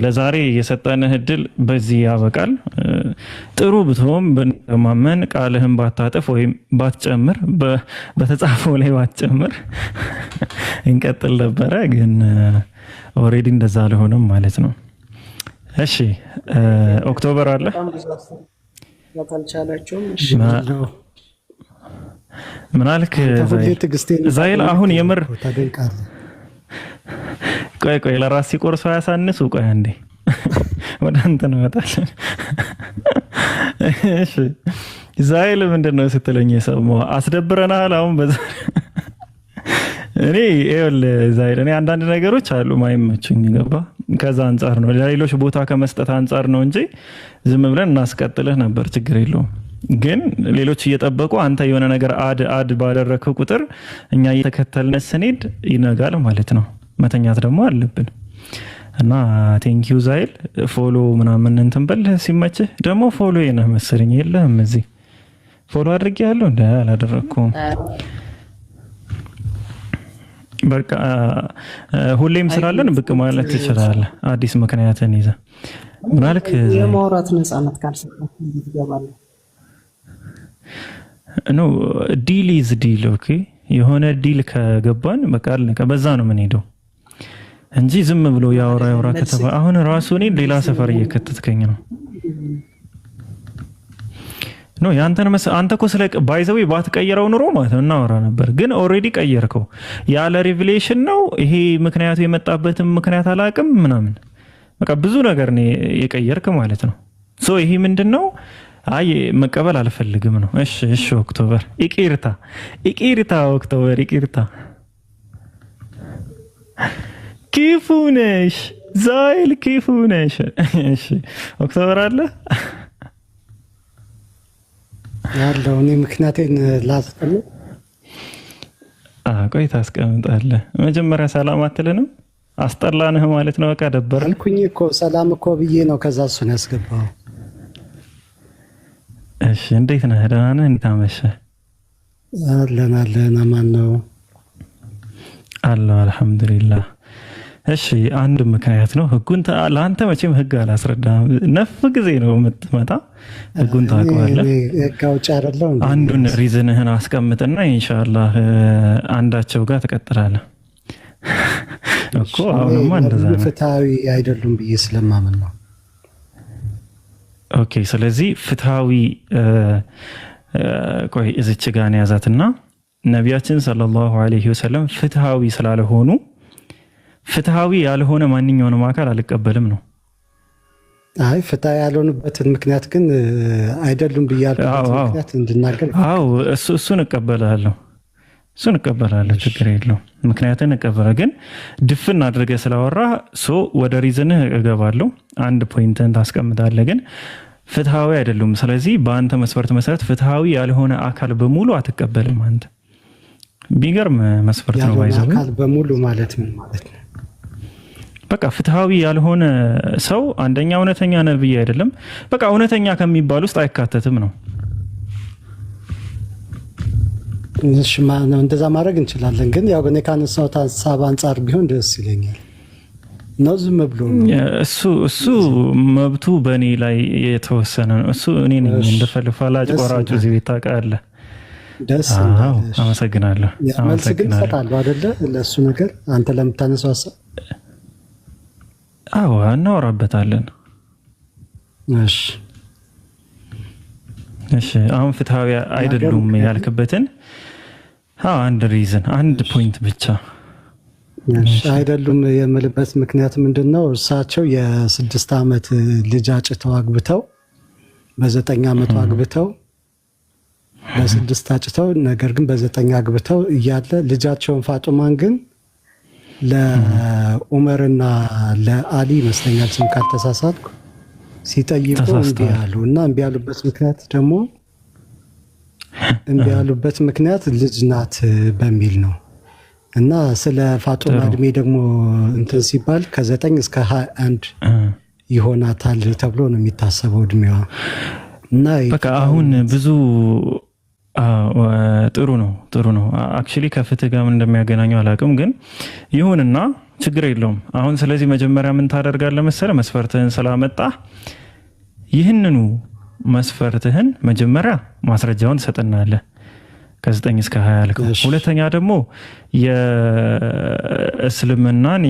ለዛሬ የሰጠንህ እድል በዚህ ያበቃል። ጥሩ ብትሆን ብንተማመን ቃልህን ባታጠፍ ወይም ባትጨምር፣ በተጻፈው ላይ ባትጨምር እንቀጥል ነበረ። ግን ኦልሬዲ እንደዛ አልሆነም ማለት ነው። እሺ ኦክቶበር አለ ምን አልክ ዛይል? አሁን የምር ቆይ ለራስ ሲቆርሱ ያሳንሱ። ቆይ አንዴ ወደ አንተ እንመጣለን። እሺ ዛይል ምንድነው ስትለኝ የሰማው? አስደብረናል። አሁን በዛ እኔ ዛይል እኔ አንዳንድ ነገሮች አሉ ማይመቹኝ፣ ገባ? ከዛ አንጻር ነው ለሌሎች ቦታ ከመስጠት አንጻር ነው እንጂ ዝም ብለን እናስቀጥልህ ነበር፣ ችግር የለውም። ግን ሌሎች እየጠበቁ አንተ የሆነ ነገር አድ ባደረግከው ቁጥር እኛ እየተከተልን ስንሄድ ይነጋል ማለት ነው። መተኛት ደግሞ አለብን እና ቴንኪዩ ዛይል። ፎሎ ምናምን እንትን በል ሲመችህ። ደግሞ ፎሎ ነህ መሰለኝ፣ የለህም እዚህ ፎሎ አድርጌያለሁ እንደ አላደረኩም። በቃ ሁሌም ስላለን ብቅ ማለት ትችላለህ፣ አዲስ ምክንያትን ይዘህ ምናልክ የማውራት ነፃነት ካልሰጠህ ትገባለህ። ኖ ዲል ኢዝ ዲል። ኦኬ የሆነ ዲል ከገባን በቃ አለቀ፣ በዛ ነው የምንሄደው እንጂ ዝም ብሎ ያወራ ከተባለ አሁን ራሱ እኔ ሌላ ሰፈር እየከተትከኝ ነው። ኖ አንተ እኮ ስለ ባይዘው ባትቀይረው ኑሮ ማለት ነው እናወራ ነበር። ግን ኦልሬዲ ቀየርከው። ያለ ሪቪሌሽን ነው ይሄ ምክንያቱ፣ የመጣበትም ምክንያት አላቅም ምናምን፣ በቃ ብዙ ነገር ነው የቀየርክ ማለት ነው። ሶ ይሄ ምንድነው? አይ መቀበል አልፈልግም ነው። እሺ ኦክቶበር ይቅርታ ኦክቶበር ይቅርታ። ክፉ ነሽ ዛይል፣ ክፉ ነሽ። እሺ ኦክቶበር አለ ያለው እኔ ምክንያቴን ላስቀምጥ። ቆይ ታስቀምጣለህ። መጀመሪያ ሰላም አትልንም? አስጠላንህ ማለት ነው። በቃ ደበረን አልኩኝ እኮ ሰላም እኮ ብዬ ነው ከዛ እሱን ያስገባው። እሺ እንዴት ነህ? ደህና ነህ? እንዴት አመሸህ? አለን። አማን ነው አለሁ አልሐምዱሊላህ። እሺ አንድ ምክንያት ነው። ህጉን ለአንተ መቼም ህግ አላስረዳም። ነፍ ጊዜ ነው የምትመጣ፣ ህጉን ታውቀዋለህ። ህግ አውጪ አይደለሁ። አንዱን ሪዝንህን አስቀምጥና ኢንሻአላህ አንዳቸው ጋር ትቀጥላለህ እኮ። አሁንማ እንደዛ ነው። ፍትሃዊ አይደሉም ብዬ ስለማምን ነው። ኦኬ ስለዚህ ፍትሃዊ ቆይ እዚች ጋር ነው ያዛትና ነቢያችን ሰለላሁ ዐለይሂ ወሰለም ፍትሃዊ ስላልሆኑ ፍትሃዊ ያልሆነ ማንኛውንም አካል አልቀበልም ነው። አይ ፍትሃዊ ያልሆኑበትን ምክንያት ግን አይደሉም ብያለሁ። ምክንያት እንድናገር እሱን እቀበላለሁ፣ ችግር የለው። ምክንያትን እቀበላለሁ። ግን ድፍን አድርገህ ስላወራ ወደ ሪዝንህ እገባለሁ። አንድ ፖይንትን ታስቀምጣለህ፣ ግን ፍትሃዊ አይደሉም። ስለዚህ በአንተ መስፈርት መሰረት ፍትሃዊ ያልሆነ አካል በሙሉ አትቀበልም አንተ። ቢገርም መስፈርት ነው። ባይዘው አካል በሙሉ ማለት ምን ማለት ነው? በቃ ፍትሃዊ ያልሆነ ሰው አንደኛ እውነተኛ ነብይ አይደለም። በቃ እውነተኛ ከሚባል ውስጥ አይካተትም ነው። እሺ ማነው እንደዛ ማድረግ እንችላለን። ግን ያው እኔ ካነሳሁት ሀሳብ አንጻር ቢሆን ደስ ይለኛል ነው። ዝም ብሎ እሱ መብቱ በእኔ ላይ የተወሰነ ነው። እሱ እኔ ነኝ እንደፈልግ ፈላጭ ቆራጩ እዚህ ቤት ታውቃለህ። ደስ አመሰግናለሁ። መልስ ግን እሰጣለሁ አይደለ? ለእሱ ነገር አንተ ለምታነሳው ሀሳብ አዎ እናወራበታለን። እሺ እሺ አሁን ፍትሃዊ አይደሉም ያልክበትን አንድ ሪዝን አንድ ፖይንት ብቻ አይደሉም የምልበት ምክንያት ምንድነው? እሳቸው የ6 ዓመት ልጅ አጭተው አግብተው በ9 ዓመቱ አግብተው በ6 አጭተው ነገር ግን በ9 አግብተው እያለ ልጃቸውን ፋጡማን ግን ለኡመርና ለአሊ ይመስለኛል ስም ካልተሳሳትኩ ሲጠይቁ እምቢ አሉ እና እምቢ ያሉበት ምክንያት ደግሞ እምቢ ያሉበት ምክንያት ልጅ ናት በሚል ነው። እና ስለ ፋጡማ እድሜ ደግሞ እንትን ሲባል ከ9 እስከ 21 ይሆናታል ተብሎ ነው የሚታሰበው እድሜዋ። እና በቃ አሁን ብዙ ጥሩ ነው አክቹሊ ከፍትህ ጋር እንደሚያገናኘው አላውቅም፣ ግን ይሁንና ችግር የለውም። አሁን ስለዚህ መጀመሪያ ምን ታደርጋለህ መሰለህ? መስፈርትህን ስላመጣ ይህንኑ መስፈርትህን መጀመሪያ ማስረጃውን ትሰጠናለህ ከ9 እስከ 20 ያልከው። ሁለተኛ ደግሞ የእስልምናን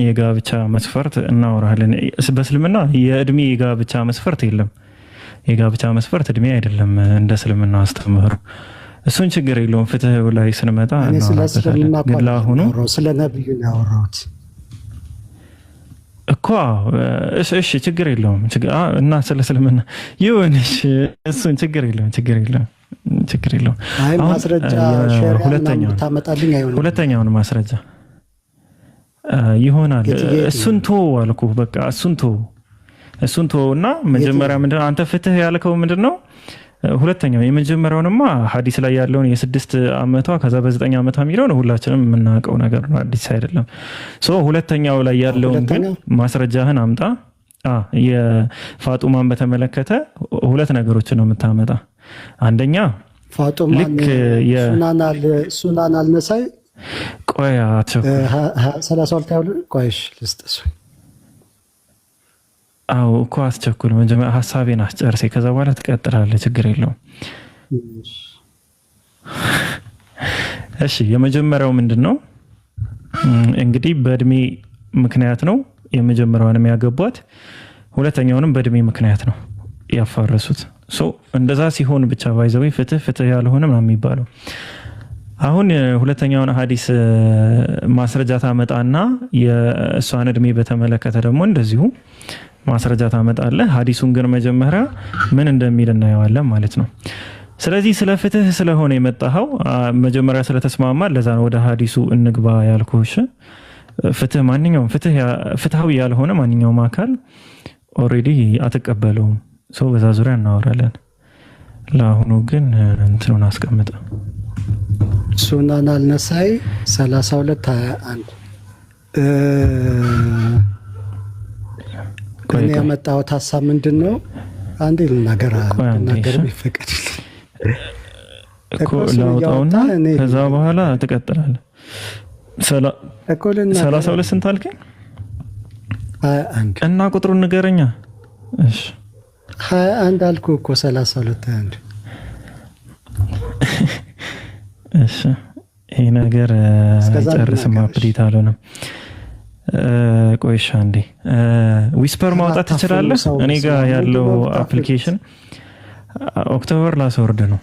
የጋብቻ መስፈርት እናወራለን። በእስልምና የእድሜ የጋብቻ መስፈርት የለም። የጋብቻ መስፈርት እድሜ አይደለም እንደ እስልምና አስተምህሮ። እሱን ችግር የለውም። ፍትህ ላይ ስንመጣ እናወራበታለን። ግን ለአሁኑ ስለ ነብዩ ነው ያወራሁት እኮ። እሺ ችግር የለውም እና ስለ እስልምና ይሁንሽ፣ እሱን ችግር የለውም። አይ ማስረጃ ሁለተኛውን ማስረጃ ይሆናል። እሱን ቶ አልኩ። በቃ እሱን ቶ እና መጀመሪያ ምንድን አንተ ፍትህ ያልከው ምንድን ነው? ሁለተኛው የመጀመሪያውንማ ሐዲስ ላይ ያለውን የ6 ዓመቷ ከዛ በ9 ዓመቷ የሚለውን ሁላችንም የምናውቀው ነገር ነው፣ አዲስ አይደለም። ሁለተኛው ላይ ያለውን ግን ማስረጃህን አምጣ። የፋጡማን በተመለከተ 2 ነገሮችን ነው የምታመጣ። አንደኛ ፋጡማን ሱናን አልነሳይ ቆያ 32 ቆይሽ ልስጥሱ እኮ አስቸኩል። መጀመሪያ ሀሳቤን አስጨርሴ ከዛ በኋላ ትቀጥላለህ። ችግር የለውም። እሺ የመጀመሪያው ምንድን ነው እንግዲህ በእድሜ ምክንያት ነው የመጀመሪያውንም ያገቧት፣ ሁለተኛውንም በእድሜ ምክንያት ነው ያፋረሱት። እንደዛ ሲሆን ብቻ ባይዘው ፍትህ ያልሆነ ምናምን የሚባለው። አሁን ሁለተኛውን ሐዲስ ማስረጃ ታመጣና የእሷን እድሜ በተመለከተ ደግሞ እንደዚሁ ማስረጃ ታመጣለህ። ሐዲሱን ግን መጀመሪያ ምን እንደሚል እናየዋለን ማለት ነው። ስለዚህ ስለ ፍትህ ስለሆነ የመጣኸው መጀመሪያ ስለተስማማ ለዛ ነው ወደ ሐዲሱ እንግባ ያልኩሽ። ማንኛውም ፍትሃዊ ያልሆነ ማንኛውም አካል ኦልሬዲ አትቀበለውም። በዛ ዙሪያ እናወራለን። ለአሁኑ ግን እንትኑን አስቀምጠ ሱናን አልነሳይ 3221 እኔ ያመጣሁት ሀሳብ ምንድን ነው? አንዴ ልናገር ይፈቀድልኝ እኮ ላውጣውና ከዛ በኋላ ትቀጥላለህ። 32 ስንት አልከኝ? 21 እና ቁጥሩን ንገረኛ። እሺ 21 አልኩ እኮ 3221 እሺ ይሄ ነገር ጨርስም አፕዴት አልሆነም። ቆይሻ እንዴ ዊስፐር ማውጣት ትችላለህ? እኔ ጋር ያለው አፕሊኬሽን ኦክቶበር ላስወርድ ነው።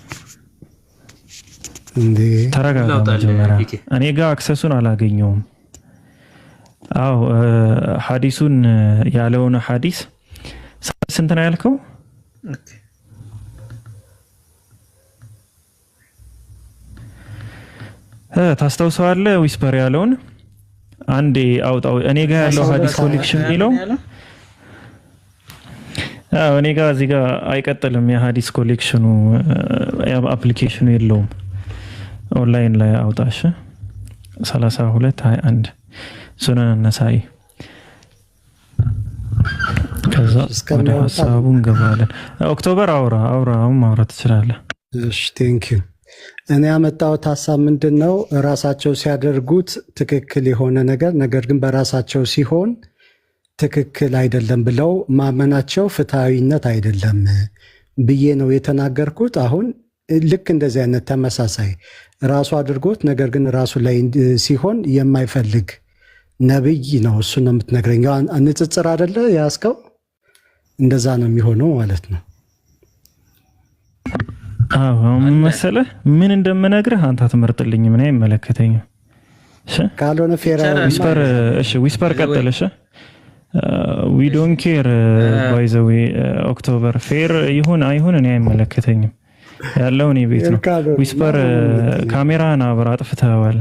ተረጋጋ መጀመሪያ። እኔ ጋር አክሰሱን አላገኘውም። ሐዲሱን ያለውን ሐዲስ ስንት ነው ያልከው? ታስታውሰዋለህ? ዊስፐር ያለውን አንዴ አውጣው። እኔ ጋር ያለው ሐዲስ ኮሌክሽን የሚለው እኔ ጋር እዚህ ጋር አይቀጥልም። የሐዲስ ኮሌክሽኑ አፕሊኬሽኑ የለውም። ኦንላይን ላይ አውጣሽ 3221 ሱነን ነሳኢ። ከዛ ወደ ሀሳቡ እንገባለን። ኦክቶበር አሁን ማውራት ትችላለህ። እሺ ቴንክ ዩ። እኔ ያመጣሁት ሀሳብ ምንድን ነው? ራሳቸው ሲያደርጉት ትክክል የሆነ ነገር ግን በራሳቸው ሲሆን ትክክል አይደለም ብለው ማመናቸው ፍትሐዊነት አይደለም ብዬ ነው የተናገርኩት። አሁን ልክ እንደዚህ አይነት ተመሳሳይ ራሱ አድርጎት ነገር ግን ራሱ ላይ ሲሆን የማይፈልግ ነብይ ነው። እሱ ነው የምትነግረኝ። ንጽጽር አይደለ ያስከው እንደዛ ነው የሚሆነው ማለት ነው። ምን መሰለህ ምን እንደምነግርህ አንተ አትመርጥልኝ፣ ምን አይመለከተኝም። ካልሆነ ዊስፐር ቀጥል። ዊ ዶንት ኬር ባይ ዘ ዌይ ኦክቶበር ፌር ይሁን አይሁን እኔ አይመለከተኝም። ያለው እኔ ቤት ነው። ዊስፐር ካሜራህን አብራ አጥፍተዋል።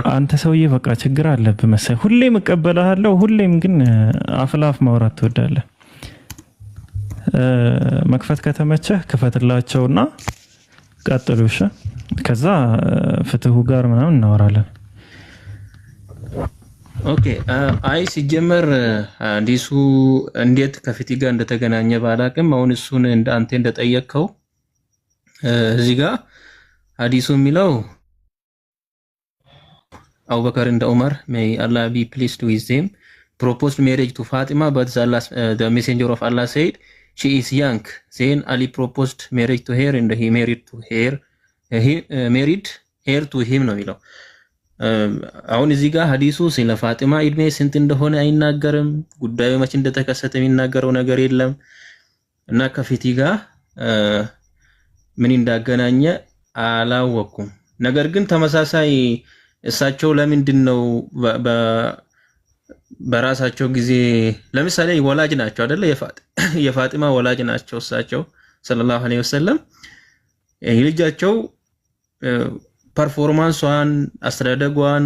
አንተ ሰውዬ በቃ ችግር አለብህ መሰለህ። ሁሌም እቀበልሃለሁ፣ ሁሌም ግን አፍላፍ ማውራት ትወዳለህ። መክፈት ከተመቸህ ክፈትላቸውና ቀጥሉ። እሺ ከዛ ፍትሁ ጋር ምናምን እናወራለን። ኦኬ አይ ሲጀመር አዲሱ እንዴት ከፊት ጋር እንደተገናኘ ባላቅም አሁን እሱን አንተ እንደጠየቅከው እዚህ ጋር አዲሱ የሚለው አቡበከር እንደ ዑመር may Allah be pleased with them proposed marriage to Fatima but the messenger of Allah said she is young. Then Ali proposed marriage to her and he married her to him ነው የሚለው። አሁን እዚህ ጋር ሐዲሱ ስለ ፋጢማ እድሜ ስንት እንደሆነ አይናገርም። ጉዳዩ መቼ እንደተከሰተ የሚናገረው ነገር የለም እና ከፊቲ ጋር ምን እንዳገናኘ አላወኩም። ነገር ግን ተመሳሳይ እሳቸው ለምንድን ነው በራሳቸው ጊዜ ለምሳሌ ወላጅ ናቸው አይደለ? የፋጢማ ወላጅ ናቸው እሳቸው ሰለላሁ ዐለይሂ ወሰለም። የልጃቸው ፐርፎርማንሷን፣ አስተዳደጓን፣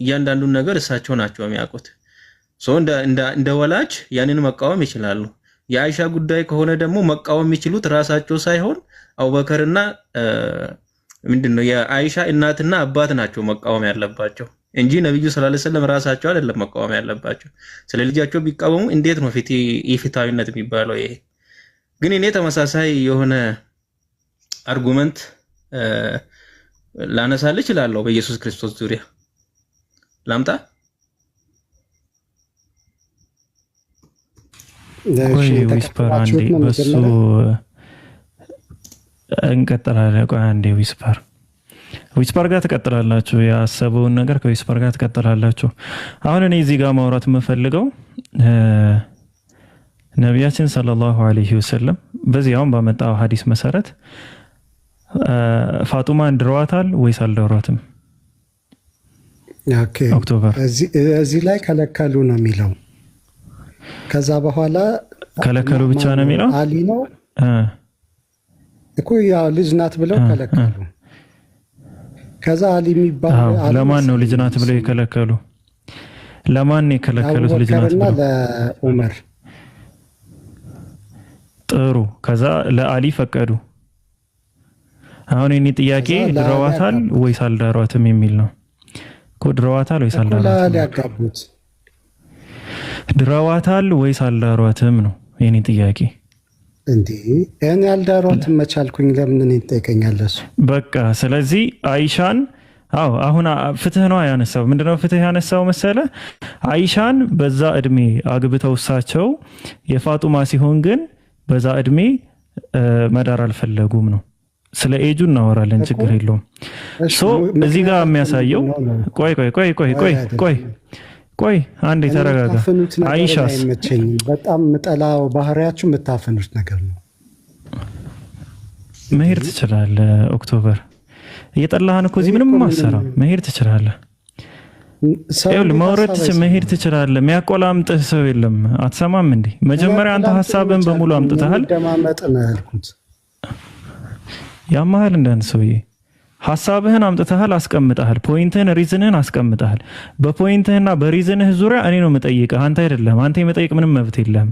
እያንዳንዱን ነገር እሳቸው ናቸው የሚያውቁት። እንደ ወላጅ ያንን መቃወም ይችላሉ። የአይሻ ጉዳይ ከሆነ ደግሞ መቃወም የሚችሉት ራሳቸው ሳይሆን አቡበከርና ምንድነው የአይሻ እናትና አባት ናቸው መቃወም ያለባቸው እንጂ ነብዩ ሰለላሁ ዐለይሂ ወሰለም ራሳቸው አይደለም መቃወም ያለባቸው። ስለ ልጃቸው ቢቃወሙ እንዴት ነው ኢፍትሃዊነት የሚባለው? ይሄ ግን እኔ ተመሳሳይ የሆነ አርጉመንት ላነሳልህ እችላለሁ በኢየሱስ ክርስቶስ ዙሪያ ላምጣ። ዊስፐር አንዴ በሱ እንቀጥላለን። ቆይ አንዴ ዊስፐር ጋር ትቀጥላላችሁ። ያሰበውን ነገር ከዊስፐር ጋር ትቀጥላላችሁ። አሁን እኔ እዚህ ጋር ማውራት የምፈልገው ነቢያችን ሰለላሁ ዐለይሂ ወሰለም በዚያውም ባመጣው ሐዲስ መሰረት ፋጡማን ድረዋታል ወይስ አልደረዋትም? ኦኬ ኦክቶበር እዚህ ላይ ከለከሉ ነው የሚለው። ከዛ በኋላ ከለከሉ ብቻ ነው የሚለው። አሊ ነው እኮ ያው ልጅ ናት ብለው ከለከሉ። ከዛ አሊ የሚባል ለማን ነው ልጅ ናት ብለው የከለከሉ? ለማን ነው የከለከሉት ልጅ ናት ብለው? ለዑመር። ጥሩ። ከዛ ለአሊ ፈቀዱ። አሁን የኔ ጥያቄ ድረዋታል ወይስ አልደረዋትም የሚል ነው እኮ። ድረዋታል ወይስ አልደረዋትም? ድረዋታል ወይስ አልደረዋትም ነው የኔ ጥያቄ። እንዴ እኔ ያልዳሯትን መቻልኩኝ ለምን እኔን ትጠይቀኛለህ? በቃ ስለዚህ አይሻን አሁን ፍትህ ነው ያነሳው። ምንድነው ፍትህ ያነሳው መሰለ? አይሻን በዛ እድሜ አግብተው እሳቸው የፋጡማ ሲሆን ግን በዛ እድሜ መዳር አልፈለጉም ነው። ስለ ኤጁ እናወራለን፣ ችግር የለውም። እዚህ ጋር የሚያሳየው ቆይ አንዴ ተረጋጋ። አይሻስ በጣም ምጠላው ባህሪያችሁ የምታፈኑት ነገር ነው። መሄድ ትችላለህ። ኦክቶበር እየጠላህን እኮ እዚህ ምንም ማሰራ መሄድ ትችላለህ። መውረድ መሄድ ትችላለህ። የሚያቆላምጥህ ሰው የለም። አትሰማም እንዴ? መጀመሪያ አንተ ሀሳብን በሙሉ አምጥተሃል። ያማሃል እንዳንድ ሰውዬ ሐሳብህን አምጥተሃል፣ አስቀምጠሃል። ፖይንትህን ሪዝንህን አስቀምጠሃል። በፖይንትህና በሪዝንህ ዙሪያ እኔ ነው የምጠይቅህ፣ አንተ አይደለም። አንተ የመጠየቅ ምንም መብት የለህም።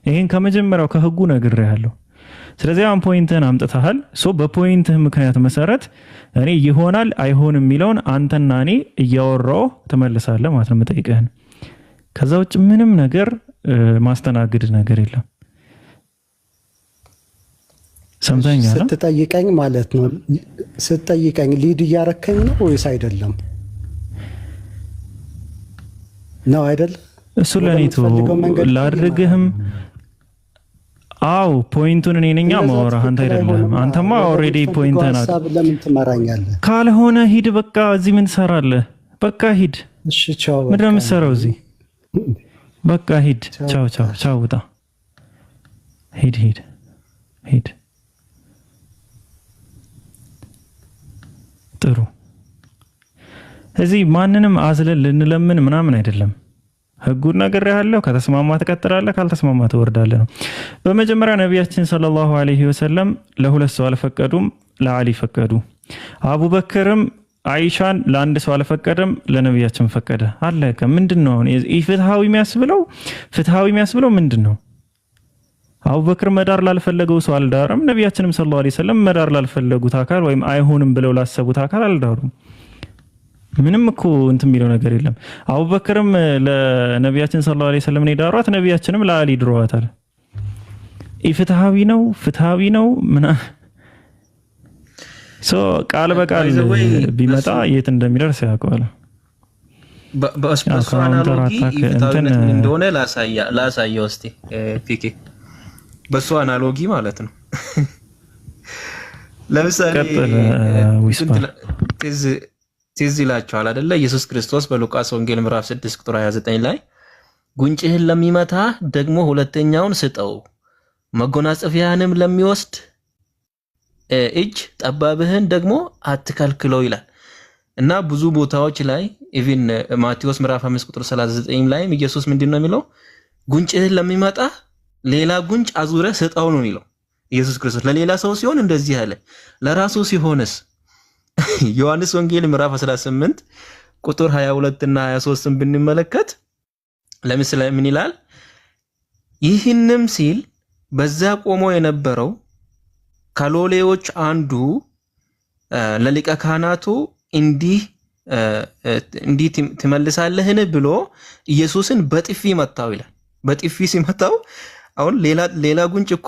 ይሄን ከመጀመሪያው ከህጉ ነግሬሃለሁ። ስለዚህ አሁን ፖይንትህን አምጥተሃል። በፖይንትህ ምክንያት መሰረት እኔ ይሆናል አይሆንም የሚለውን አንተና እኔ እያወራሁ ትመልሳለህ ማለት ነው የምጠይቅህን። ከዛ ውጭ ምንም ነገር ማስተናግድ ነገር የለም። ሰምተኛል? ስትጠይቀኝ ማለት ነው። ስትጠይቀኝ ሊድ እያረከኝ ነው ወይስ አይደለም? ነው አይደል? እሱ ለኔቱ ላድርግህም። አው ፖይንቱን እኔ ነኝ ማወራ፣ አንተ አይደለም። አንተማ ኦሬዲ ፖይንቱን ሐሳብ ለምን ትመራኛለህ? ካልሆነ ሂድ በቃ። እዚህ ምን ትሰራለህ? በቃ ሂድ። እሺ ቻው። ምንድን ነው የምትሰራው እዚህ? በቃ ሂድ። ቻው ቻው ቻው። ውጣ። ሂድ ሂድ ሂድ። ጥሩ። እዚህ ማንንም አዝለን ልንለምን ምናምን አይደለም። ህጉን ነግሬሃለሁ። ከተስማማ ትቀጥላለህ፣ ካልተስማማ ትወርዳለህ ነው። በመጀመሪያ ነቢያችን ሰለላሁ ዐለይሂ ወሰለም ለሁለት ሰው አልፈቀዱም፣ ለአሊ ፈቀዱ። አቡበክርም አይሻን ለአንድ ሰው አልፈቀደም፣ ለነቢያችን ፈቀደ። አለቀ። ምንድን ነው አሁን ፍትሃዊ የሚያስብለው ምንድን ነው? አቡበክር መዳር ላልፈለገው ሰው አልዳረም። ነቢያችንም ሰለላሁ ዐለይሂ ወሰለም መዳር ላልፈለጉት አካል ወይም አይሆንም ብለው ላሰቡት አካል አልዳሩም። ምንም እኮ እንትን የሚለው ነገር የለም። አቡበክርም ለነቢያችን ሰለላሁ ዐለይሂ ወሰለም ዳሯት፣ ነቢያችንም ለአሊ ድሯታል። ፍትሃዊ ነው ምና ቃል በቃል ቢመጣ የት እንደሚደርስ ያውቀዋል። በእሱ አናሎጊ ፍትሃዊነት ምን እንደሆነ ላሳየው እስቲ ፒኬ። በሱ አናሎጊ ማለት ነው። ለምሳሌ ትዝ ይላችኋል አይደለ? ኢየሱስ ክርስቶስ በሉቃስ ወንጌል ምዕራፍ 6 ቁጥር 29 ላይ ጉንጭህን ለሚመታ ደግሞ ሁለተኛውን ስጠው፣ መጎናጸፊያህንም ለሚወስድ እጅ ጠባብህን ደግሞ አትከልክለው ይላል። እና ብዙ ቦታዎች ላይ ኢቭን ማቴዎስ ምዕራፍ 5 ቁጥር 39 ላይም ኢየሱስ ምንድነው የሚለው? ጉንጭህን ለሚመታ ሌላ ጉንጭ አዙረ ስጠው ነው የሚለው ኢየሱስ ክርስቶስ። ለሌላ ሰው ሲሆን እንደዚህ አለ፣ ለራሱ ሲሆንስ? ዮሐንስ ወንጌል ምዕራፍ 18 ቁጥር 22 እና 23 ብንመለከት ለምሳሌ ምን ይላል? ይህንም ሲል በዛ ቆሞ የነበረው ከሎሌዎች አንዱ ለሊቀ ካህናቱ እንዲህ ትመልሳለህን ብሎ ኢየሱስን በጥፊ መታው ይላል። በጥፊ ሲመታው አሁን ሌላ ጉንጭ እኮ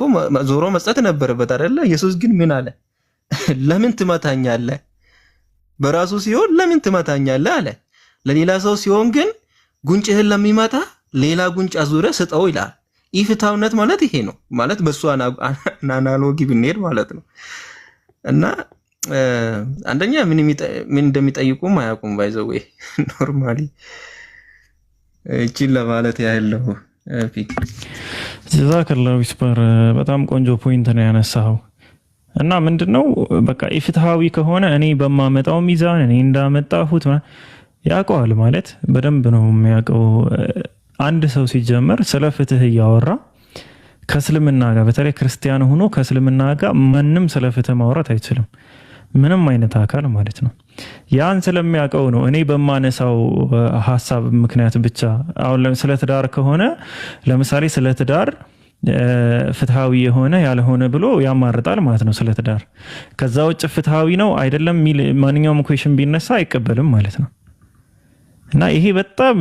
ዞሮ መስጠት ነበረበት አይደለ? ኢየሱስ ግን ምን አለ? ለምን ትመታኛለህ? በራሱ ሲሆን ለምን ትመታኛለህ አለ። ለሌላ ሰው ሲሆን ግን ጉንጭህን ለሚመታ ሌላ ጉንጭ አዙረ ስጠው ይላል። ኢፍትሃዊነት ማለት ይሄ ነው ማለት በሱ አናሎጊ ብንሄድ ማለት ነው። እና አንደኛ ምን እንደሚጠይቁም አያውቁም። ባይዘው ኖርማሊ እቺን ለማለት ያህል ነው። ጀዛከላሁ ዊስፐር በጣም ቆንጆ ፖይንት ነው ያነሳው። እና ምንድነው በቃ ኢፍትሃዊ ከሆነ እኔ በማመጣው ሚዛን እኔ እንዳመጣሁት ያውቀዋል ማለት በደንብ ነው የሚያውቀው። አንድ ሰው ሲጀመር ስለ ፍትህ እያወራ ከእስልምና ጋር በተለይ ክርስቲያን ሆኖ ከእስልምና ጋር ማንም ስለ ፍትህ ማውራት አይችልም፣ ምንም አይነት አካል ማለት ነው። ያን ስለሚያውቀው ነው እኔ በማነሳው ሀሳብ ምክንያት ብቻ። አሁን ስለ ትዳር ከሆነ ለምሳሌ ስለ ትዳር ፍትሃዊ የሆነ ያልሆነ ብሎ ያማርጣል ማለት ነው ስለ ትዳር። ከዛ ውጭ ፍትሃዊ ነው አይደለም ሚል ማንኛውም ኩዌሽን ቢነሳ አይቀበልም ማለት ነው። እና ይሄ በጣም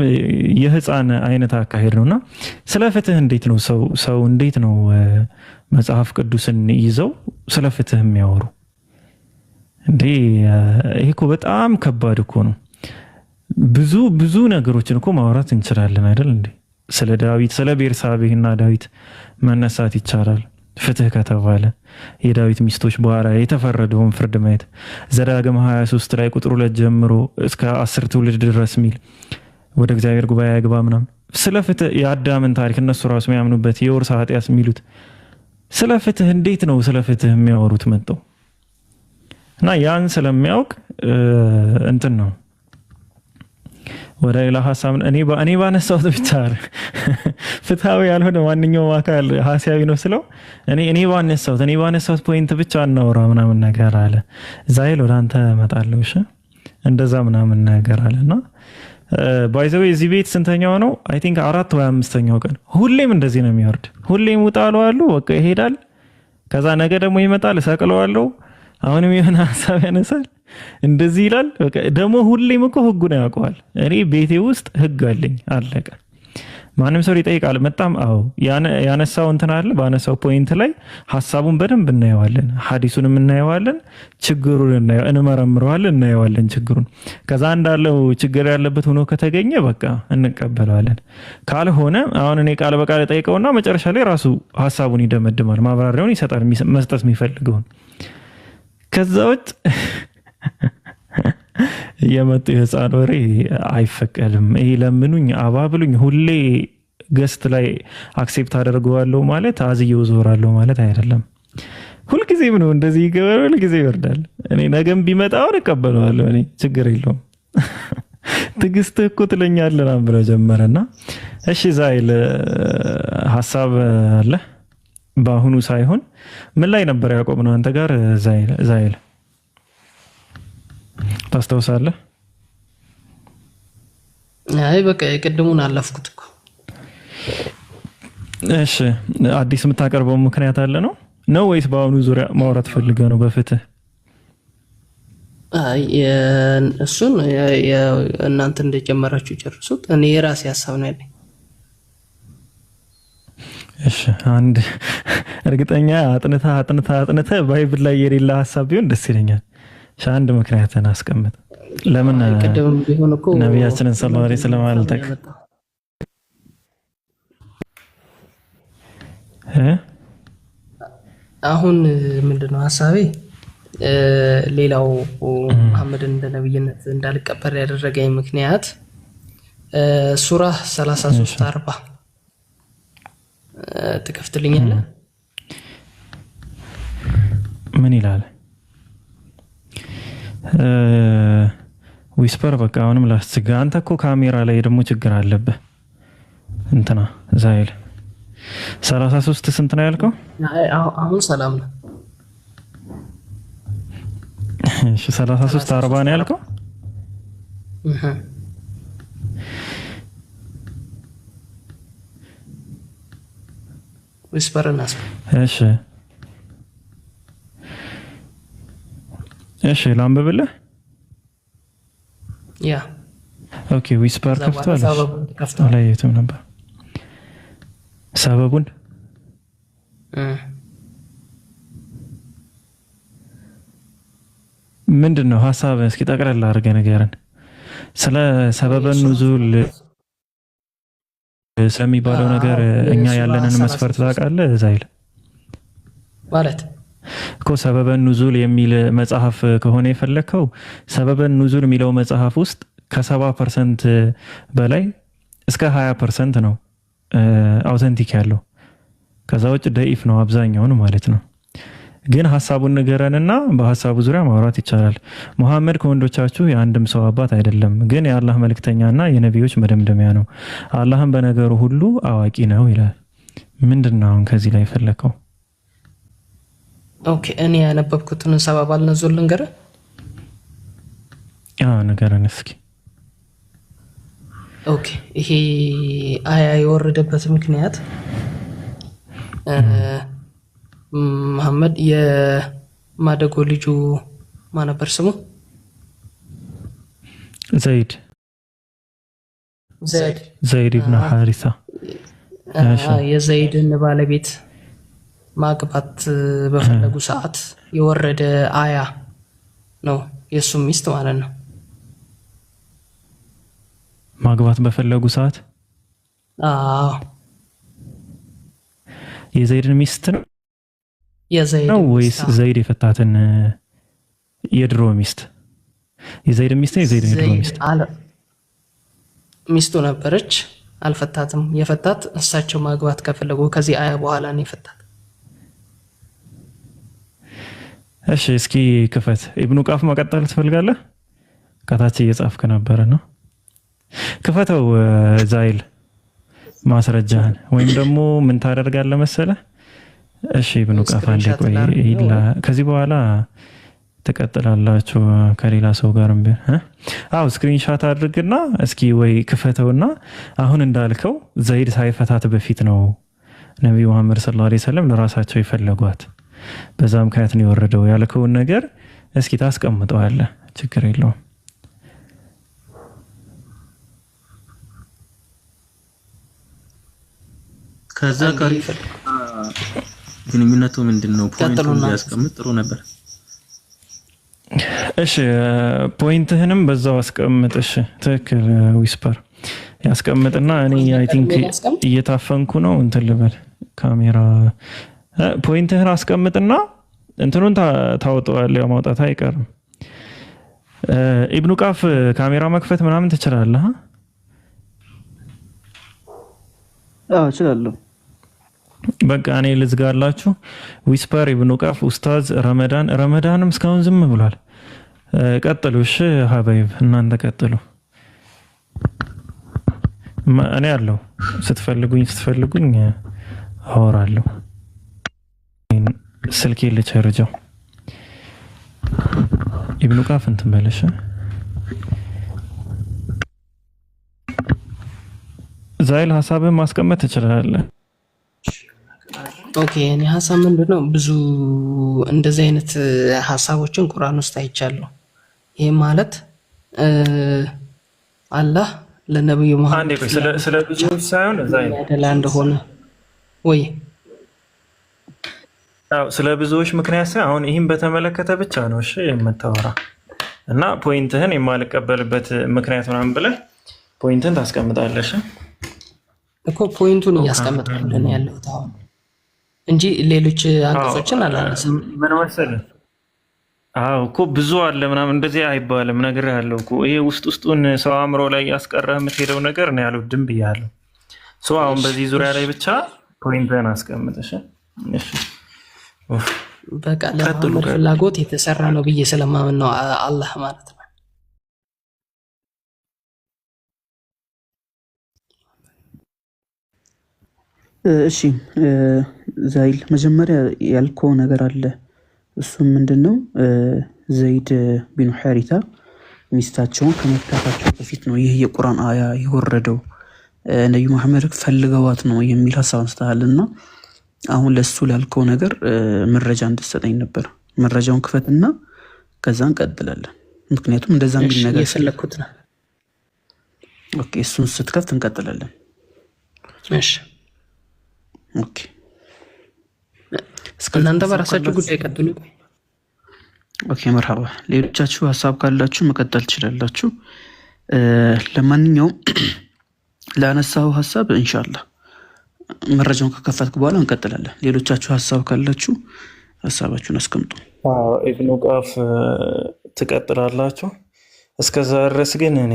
የህፃን አይነት አካሄድ ነውና ስለ ፍትህ እንዴት ነው ሰው እንዴት ነው መጽሐፍ ቅዱስን ይዘው ስለ ፍትህ የሚያወሩ እንዴ? ይሄ እኮ በጣም ከባድ እኮ ነው። ብዙ ነገሮችን እኮ ማውራት እንችላለን አይደል እንዴ? ስለ ዳዊት ስለ ቤርሳቤህና ዳዊት መነሳት ይቻላል ፍትህ ከተባለ። የዳዊት ሚስቶች በኋላ የተፈረደውን ፍርድ ማየት ዘዳግም 23 ላይ ቁጥር 2 ጀምሮ እስከ 10 ትውልድ ድረስ ሚል ወደ እግዚአብሔር ጉባኤ ያግባ ምናምን ስለ ፍትህ የአዳምን ታሪክ እነሱ ራሱ የሚያምኑበት የውርስ ኃጢአት የሚሉት ስለ ፍትህ እንዴት ነው ስለ ፍትህ የሚያወሩት መጥተው? እና ያን ስለሚያውቅ እንትን ነው ወደ ሌላ ሀሳብ እኔ ባነሳሁት ብቻ ፍትሃዊ ያልሆነ ማንኛውም አካል ሀሳቢ ነው ስለው እኔ ባነሳሁት ፖይንት ብቻ እናወራ ምናምን ነገር አለ። ዛይል ወደ አንተ እመጣለሁ እሺ እንደዛ ምናምን ነገር አለና ባይ ዘ ዌይ እዚህ ቤት ስንተኛው ነው? አይ ቲንክ 4 ወይ 5ኛው ቀን። ሁሌም እንደዚህ ነው የሚወርድ። ሁሌም ውጣለው አሉ በቃ ይሄዳል። ከዛ ነገ ደግሞ ይመጣል እሰቅለዋለሁ። አሁንም የሆነ ሀሳብ ያነሳል እንደዚህ ይላል። በቃ ደግሞ ሁሌም እኮ ህጉን ያውቀዋል። እኔ ቤቴ ውስጥ ህግ አለኝ አለቀ። ማንም ሰው ይጠይቃል መጣም አዎ ያነሳው እንትን አለ። ባነሳው ፖይንት ላይ ሐሳቡን በደንብ እናየዋለን፣ ሐዲሱንም እናየዋለን፣ ችግሩን እንመረምረዋለን፣ እናየዋለን ችግሩን። ከዛ እንዳለው ችግር ያለበት ሆኖ ከተገኘ በቃ እንቀበለዋለን። ካልሆነ አሁን እኔ ቃል በቃል ጠይቀውና መጨረሻ ላይ ራሱ ሐሳቡን ይደመድማል፣ ማብራሪያውን ይሰጣል መስጠት የሚፈልገውን። ከዛ ውጭ የመጡ የህፃን ወሬ አይፈቀድም። ይሄ ለምኑኝ አባብሉኝ ሁሌ ገስት ላይ አክሴፕት አደርገዋለሁ ማለት አዝየው ዞራለሁ ማለት አይደለም። ሁልጊዜም ነው እንደዚህ ይገባል፣ ሁልጊዜ ይወርዳል። እኔ ነገም ቢመጣ አሁን እቀበለዋለሁ። እኔ ችግር የለውም። ትዕግስት እኮ ትለኛለህ ብለው ጀመረና እሺ ዛይል ሀሳብ አለ በአሁኑ ሳይሆን ምን ላይ ነበር ያቆምነው አንተ ጋር ዛይል ታስታውሳለህ? አይ በቃ የቅድሙን አለፍኩት እኮ። እሺ አዲስ የምታቀርበው ምክንያት አለ ነው ወይስ በአሁኑ ዙሪያ ማውራት ፈልገህ ነው በፍትህ? አይ እሱን እናንተ እንደጀመራችሁ ጨርሱት። እኔ የራሴ ሀሳብ ነው ያለኝ። እሺ አንድ እርግጠኛ አጥንታ ባይብል ላይ የሌላ ሀሳብ ቢሆን ደስ ይለኛል። አንድ ምክንያትን አስቀምጥ። ለምን ነቢያችንን ሰለላሁ ዐለይሂ ወሰለም አልጠቅ አሁን ምንድነው ሀሳቤ? ሌላው መሐመድን እንደ ነብይነት እንዳልቀበል ያደረገኝ ምክንያት ሱራ 33:40 ትከፍትልኛለህ? ምን ይላል? ዊስፐር በቃ አሁንም ላስቸጋ። አንተ እኮ ካሜራ ላይ ደግሞ ችግር አለብህ። እንትና ዛይል 33 ስንት ነው ያልከው? አሁን ሰላም ነው። እሺ 33:40 ነው ያልከው? ዊስፐር እናስ እሺ ላንብብልህ። ያ ኦኬ ዊስፐር ከፍቷል። አላየሁትም ነበር ሰበቡን። ምንድነው ሐሳብ? እስኪ ጠቅለል አድርገህ ንገረን። ስለ ሰበበ ኑዙል ስለሚባለው ነገር እኛ ያለንን መስፈርት ታውቃለህ ዛይል? ማለት እኮ ሰበበ ኑዙል የሚል መጽሐፍ ከሆነ የፈለከው ሰበበ ኑዙል የሚለው መጽሐፍ ውስጥ ከ70% በላይ እስከ 20% ነው አውተንቲክ ያለው። ከዛ ውጭ ደኢፍ ነው አብዛኛውን ማለት ነው። ግን ሐሳቡን ንገረንና በሐሳቡ ዙሪያ ማውራት ይቻላል። መሐመድ ከወንዶቻችሁ የአንድም ሰው አባት አይደለም፣ ግን የአላህ መልእክተኛና የነቢዮች መደምደሚያ ነው። አላህም በነገሩ ሁሉ አዋቂ ነው ይላል። ምንድነው አሁን ከዚህ ላይ ፈለከው? ኦኬ እኔ ያነበብኩትን ሰበብ አልነዙል ልንገርህ። ንገረን እስኪ። ኦኬ ይሄ አያ የወረደበት ምክንያት መሐመድ የማደጎ ልጁ ማን ነበር ስሙ? ዘይድ ኢብኑ ሐሪሳ። የዘይድን ባለቤት ማግባት በፈለጉ ሰዓት የወረደ አያ ነው። የሱ ሚስት ማለት ነው። ማግባት በፈለጉ ሰዓት የዘይድን ሚስት ነው ነው ወይስ ዘይድ የፈታትን የድሮ ሚስት? የዘይድ ሚስት ነው የዘይድ የድሮ ሚስት ሚስቱ ነበረች፣ አልፈታትም። የፈታት እሳቸው ማግባት ከፈለጉ ከዚህ አያ በኋላ ነው የፈታት። እሺ እስኪ ክፈት። ኢብኑ ቃፍ መቀጠል ትፈልጋለህ? ከታች እየጻፍክ ነበር ነው። ክፈተው ዛይል ማስረጃህን። ወይም ደግሞ ምን ታደርጋለህ መሰለህ? እሺ ኢብኑ ቃፍ አንዴ ቆይ፣ ከዚህ በኋላ ትቀጥላላችሁ ከሌላ ሰው ጋርም ቢሆን። ስክሪንሻት አድርግና እስኪ ወይ ክፈተውና አሁን እንዳልከው ዘይድ ሳይፈታት በፊት ነው ነብዩ መሐመድ ሰለላሁ ዐለይሂ ወሰለም ለራሳቸው የፈለጓት፣ በዛ ምክንያት ነው የወረደው ያልከውን ነገር እስኪ ታስቀምጠዋለህ። ችግር የለውም። ከዛ ጋር ግንኙነቱ ምንድነው? ፖይንቱን ያስቀምጥ ጥሩ ነበር። እሺ ፖይንትህንም በዛው አስቀምጥ። እሺ ትክክል ዊስፐር ያስቀምጥና እኔ አይ ቲንክ እየታፈንኩ ነው እንትን ልበል ካሜራ። ፖይንትህን አስቀምጥና እንትኑን ታወጣዋለህ፣ ማውጣት አይቀርም። ኢብኑ ቃፍ ካሜራ መክፈት ምናምን ትችላለህ? አዎ እችላለሁ። በቃ እኔ ልዝጋላችሁ። ዊስፐር፣ ኢብኑ ቃፍ፣ ኡስታዝ ረመዳንም እስካሁን ዝም ብሏል። ቀጥሉ። እሺ ሀባይብ እናንተ ቀጥሉ። እኔ ያለው ስትፈልጉኝ አወራለሁ። ስልኬ ልቸርጀው። ኢብኑ ቃፍ እንትን በለሽ። ዛይል ሀሳብን ማስቀመጥ ትችላለህ። ኦኬ እኔ ሀሳብ ምንድነው ብዙ እንደዚህ አይነት ሀሳቦችን ቁርአን ውስጥ አይቻለሁ። ይሄ ማለት አላህ ለነብዩ መሐመድ ስለ ብዙዎች ሳይሆን ዛይል ያደላ እንደሆነ ወይ ስለ ብዙዎች ምክንያት ሳይሆን አሁን ይህን በተመለከተ ብቻ ነው እሺ የምታወራ እና ፖይንትህን የማልቀበልበት ምክንያት ምናምን ብለህ ፖይንትህን ታስቀምጣለሽ እኮ ፖይንቱን እያስቀመጥኩልን ያለሁት አሁን እንጂ ሌሎች አንቀጾችን አላነሳም። ምን መሰለህ? አዎ እኮ ብዙ አለ ምናምን እንደዚህ አይባልም። ነገር ያለው እኮ ይሄ ውስጡን ሰው አእምሮ ላይ ያስቀረህ የምትሄደው ነገር ነው ያለው። ድንብ ያለው ሰው አሁን በዚህ ዙሪያ ላይ ብቻ ፖይንትህን አስቀምጠሽ እሺ። በቃ ለመሐመድ ፍላጎት የተሰራ ነው ብዬ ስለማምን ነው አላህ ማለት ነው። እሺ ዛይል መጀመሪያ ያልከው ነገር አለ። እሱም ምንድነው? ዘይድ ቢኑ ሐሪታ ሚስታቸውን ከመፍታታቸው በፊት ነው ይህ የቁርአን አያ የወረደው። ነብዩ መሐመድ ፈልገዋት ነው የሚል ሐሳብ አንስተሃልና አሁን ለሱ ላልከው ነገር መረጃ እንድትሰጠኝ ነበር። መረጃውን ክፈትና ከዛ እንቀጥላለን። ምክንያቱም እንደዛ የሚል ነገር የፈለኩት ነው። ኦኬ እሱን ስትከፍት እንቀጥላለን። እሺ ኦኬ እናንተ በራሳችሁ ጉዳይ ቀጥሉ። ኦኬ መርሐባ። ሌሎቻችሁ ሀሳብ ካላችሁ መቀጠል ትችላላችሁ። ለማንኛውም ላነሳው ሀሳብ ኢንሻአላህ መረጃውን ከከፈትኩ በኋላ እንቀጥላለን። ሌሎቻችሁ ሀሳብ ካላችሁ ሀሳባችሁን አስቀምጡ። ኢብኑ ቃፍ ትቀጥላላችሁ። እስከዛ ድረስ ግን እኔ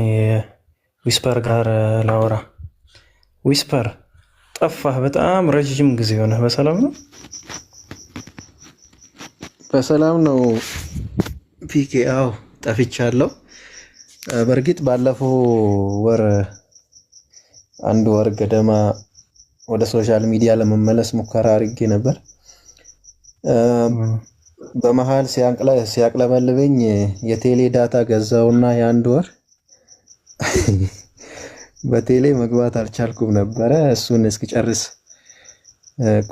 ዊስፐር ጋር ላውራ። ዊስፐር ጠፋህ፣ በጣም ረጅም ጊዜ ሆነ። በሰላም ነው? በሰላም ነው ፒኬ። አዎ ጠፍቻለሁ። በእርግጥ ባለፈው ወር አንድ ወር ገደማ ወደ ሶሻል ሚዲያ ለመመለስ ሙከራ አድርጌ ነበር። በመሃል ሲያቅለበልበኝ የቴሌ ዳታ ገዛውና የአንድ ወር በቴሌ መግባት አልቻልኩም ነበረ። እሱን እስኪጨርስ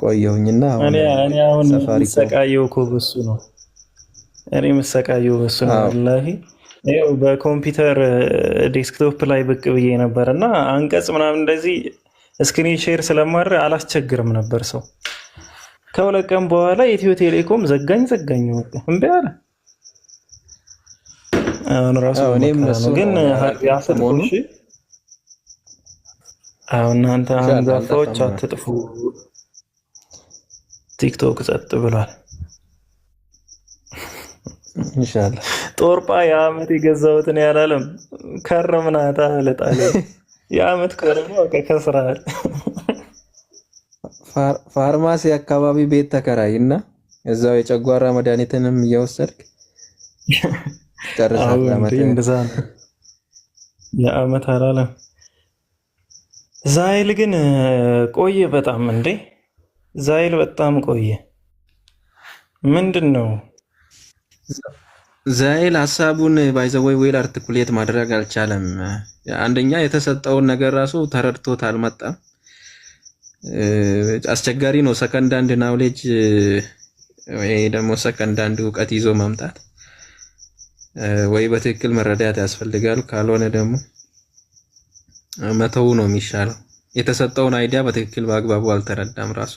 ቆየሁኝና እኔ አሁን መሰቃየው እኮ በሱ ነው። እኔ መሰቃየው በሱ ነው ወላሂ። ይኸው በኮምፒውተር ዴስክቶፕ ላይ ብቅ ብዬ ነበርና አንቀጽ ምናምን እንደዚህ ስክሪን ሼር ስለማድረግ አላስቸግርም ነበር ሰው። ከሁለት ቀን በኋላ ኢትዮ ቴሌኮም ዘጋኝ እምቢ አለ። አሁን ራሱ እኔም እሱ ግን ያፈጥሩ። አሁን እናንተ አንዛፋዎች አትጥፉ። ቲክቶክ ጸጥ ብሏል። ኢንሻአላህ ጦርጳ የዓመት የገዛሁትን ያላለም ከረምናታ ለጣለ የዓመት ከረሙ ከስራል ፋርማሲ አካባቢ ቤት ተከራይና እዛው የጨጓራ መድኃኒትንም እየወሰድክ ጨርሳለህ። እንደዛ ነው የዓመት አላለም። ዛይል ግን ቆየ በጣም እንዴ! ዛይል በጣም ቆየ። ምንድን ነው ዛይል ሀሳቡን ባይዘወይ ዌል አርቲኩሌት ማድረግ አልቻለም። አንደኛ የተሰጠውን ነገር ራሱ ተረድቶት አልመጣም። አስቸጋሪ ነው። ሰከንድ አንድ ናውሌጅ ወይ ደግሞ ሰከንድ አንድ እውቀት ይዞ መምጣት ወይ በትክክል መረዳት ያስፈልጋል። ካልሆነ ደግሞ መተው ነው የሚሻለው። የተሰጠውን አይዲያ በትክክል በአግባቡ አልተረዳም ራሱ።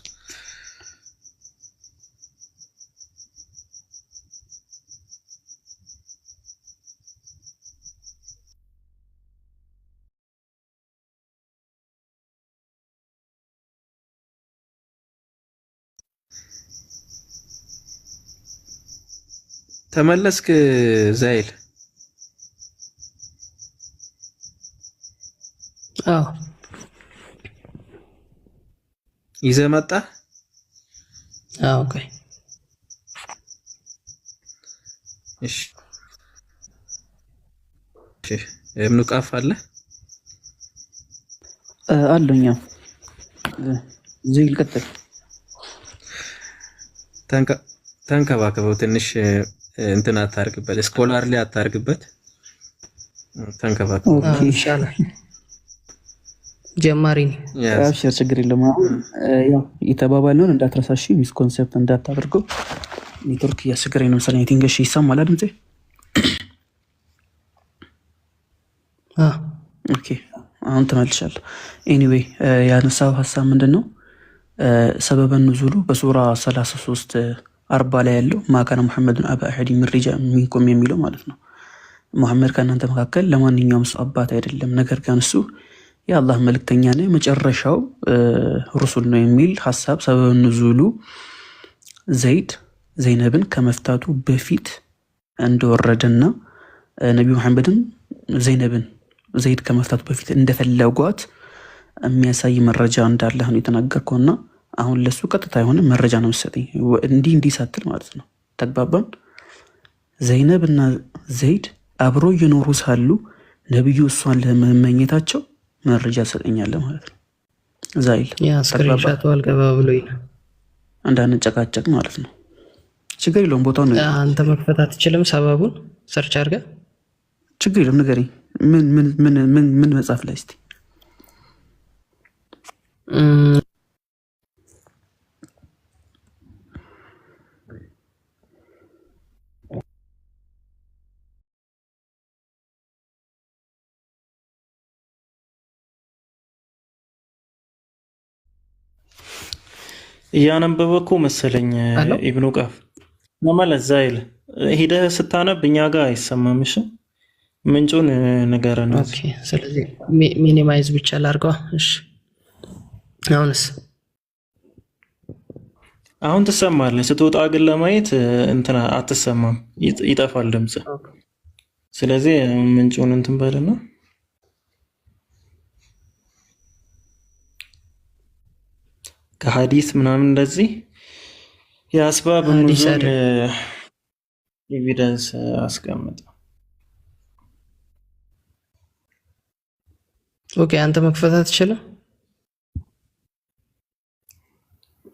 ተመለስክ ዛይል? አዎ ይዘህ መጣ። አዎ ኦኬ እሺ እብኑ ቃፍ አለ አለኛ ዘይል ቀጥል። ተንከባከበው ትንሽ እንትን አታርግበት፣ ስኮላር ላይ አታርግበት። ተንከባከበው ይሻላል። ጀማሪ ነኝ። አብሽር ችግር የለም። ያው የተባባልነውን እንዳትረሳሽ፣ ሚስ ኮንሰፕት እንዳታደርገው። ኔትወርክ እያስቸገረኝ ነው መሰለኝ። ትንሽ ይሰማል ድምጼ? ኦኬ አሁን ተመልሻለሁ። ኤኒዌይ ያነሳው ሀሳብ ምንድን ነው? ሰበበ ኑዙሉ በሱራ 33 40 ላይ ያለው ማካነ ሙሐመድን አባ አሐዲ ሚን ሪጃል ሚንኩም የሚለው ማለት ነው። ሙሐመድ ከእናንተ መካከል ለማንኛውም ሰው አባት አይደለም፣ ነገር ግን እሱ የአላህ መልእክተኛ ነው፣ የመጨረሻው ሩሱል ነው የሚል ሀሳብ ሰበበ ኑዙሉ ዘይነብን ከመፍታቱ በፊት እንደወረደና ነቢ መሐመድን ዘይድ ከመፍታቱ በፊት እንደፈለጓት የሚያሳይ መረጃ እንዳለ ነው የተናገርከውና አሁን ለሱ ቀጥታ የሆነ መረጃ ነው መሰለኝ እንዲህ ሳትል ማለት ነው። ተግባባን? ዘይነብና ዘይድ አብሮ እየኖሩ ሳሉ ነብዩ እሷን ለመመኘታቸው መረጃ ትሰጠኛለህ ማለት ነው። ዛይል ያ ስክሪንሻቱ አልገባ ብሎኝ ነው እንዳንጨቃጨቅ ማለት ነው። ችግር የለውም። ቦታው ነው አንተ መክፈት አትችልም። ሰበቡን ሰርች አድርገህ ችግር የለውም። ንገረኝ። ምን መጽሐፍ ላይ እስቲ እያነበበ እኮ መሰለኝ ኢብኑ ቃፍ ማለት ዛይል ሂደህ ስታነብ እኛ ጋር አይሰማም። እሺ ምንጩን ንገረን። ኦኬ ስለዚህ ሚኒማይዝ ብቻ ላድርገዋ። እሺ አሁን ትሰማለህ። ስትወጣ ግን ለማየት እንትና አትሰማም፣ ይጠፋል ድምጽ። ስለዚህ ምንጩን እንትን በልና ከሐዲስ ምናምን እንደዚህ የአስባብ ኑዙል ኤቪደንስ አስቀምጥ። ኦኬ አንተ መክፈት አትችልም።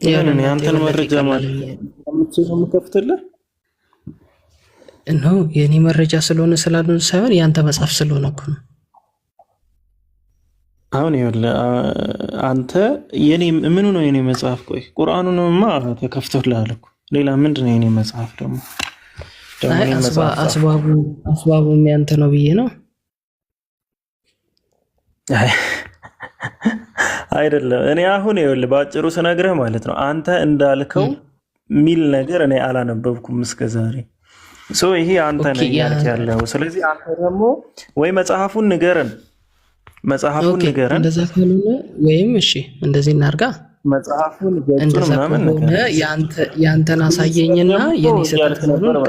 ያንን ያንተን መረጃ ማለት ነው የምከፍትልህ ነው የኔ መረጃ ስለሆነ ስላልሆነ ሳይሆን ያንተ መጽሐፍ ስለሆነ እኮ ነው። አሁን ይኸውልህ አንተ የኔ ምኑ ነው የኔ መጽሐፍ? ቆይ ቁርአኑንማ ተከፍቶልሃል እኮ ሌላ ምንድን ነው የኔ መጽሐፍ? ደግሞ አስባቡ ያንተ ነው ብዬ ነው። አይደለም እኔ አሁን ይኸውልህ በአጭሩ ስነግርህ ማለት ነው አንተ እንዳልከው ሚል ነገር እኔ አላነበብኩም እስከዛሬ። ይሄ አንተ ነህ እያልክ ያለው። ስለዚህ አንተ ደግሞ ወይ መጽሐፉን ንገረን እንደዛ ካልሆነ ወይም እሺ እንደዚህ እናርጋ፣ መጽሐፉን ገጹን ምናምን ነገር ያንተን አሳየኝና የኔ ስህተት ነው።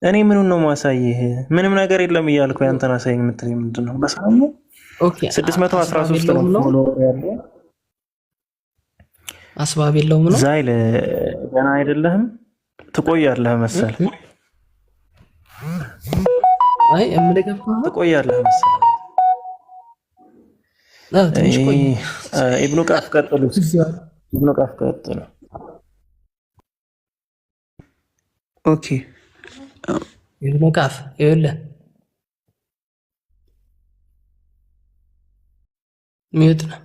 እኔ ምኑን ነው ማሳየህ? ምንም ነገር የለም እያልኩ ያንተን አሳየኝ የምትለኝ ምንድን ነው? በሰሙ 613 ነው ያለው። አስባብ የለውም ነው ዛይል ገና አይደለህም ትቆያለህ መሰል። አይ እምልገባ ትቆያለህ መሰል። ኢብኑ ቃፍ ቀጥሉ። ኦኬ ኢብኑ ቃፍ ይኸውልህ ሚዩት ነው።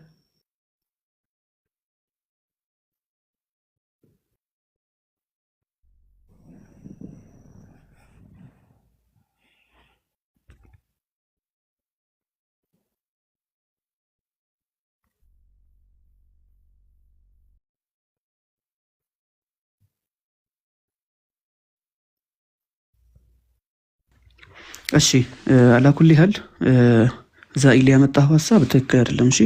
እሺ አላኩል ያህል ዛኢል ያመጣው ሀሳብ ትክክል አይደለም። እሺ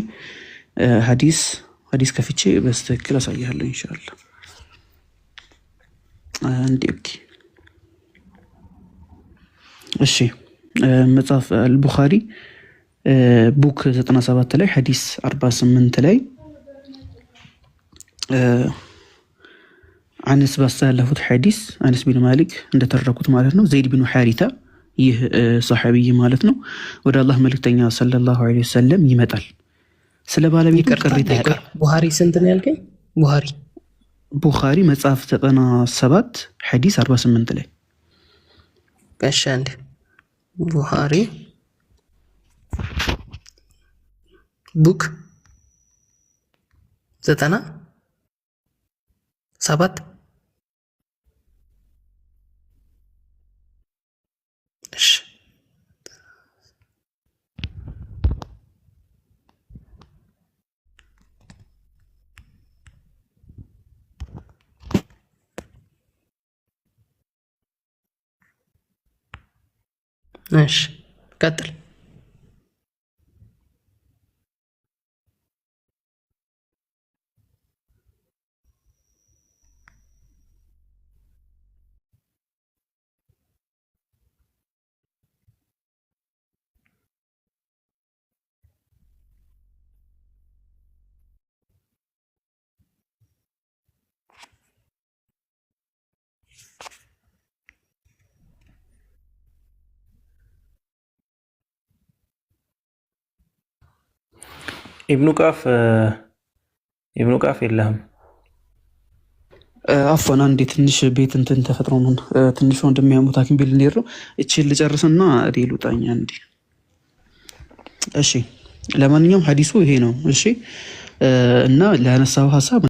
ሐዲስ ከፍቼ በትክክል አሳያለሁ ኢንሻአላህ። አንዴ ኦኬ እሺ መጽሐፍ አልቡኻሪ ቡክ 97 ላይ ሐዲስ 48 ላይ አነስ ባስተላለፉት ሐዲስ አነስ ቢን ማሊክ እንደተረኩት ማለት ነው ዘይድ ቢን ሐሪታ ይህ ሰሐቢይ ማለት ነው ወደ አላህ መልእክተኛ ሰለላሁ ዐለይሂ ወሰለም ይመጣል። ስለ ባለቤቱ ቅሬታ ያቀርባል። ቡኻሪ ስንት ነው ያልከኝ? ቡኻሪ መጽሐፍ 97 ሐዲስ 48 ላይ እሺ አንዴ ቡኻሪ ቡክ 97 እሺ እሺ ቀጥል። ኢብኑ ቃፍ የለህም። አፎን አንዴ ትንሽ ቤት እንትን ተፈጥሮ ነው ትንሽ እንደሚያሙት ሐኪም ቤት ልንሄድ ነው። እቺን ልጨርስና ሌሉ ጣኛ እንዴ። እሺ ለማንኛውም ሐዲሱ ይሄ ነው። እሺ እና ለነሳው ሐሳብ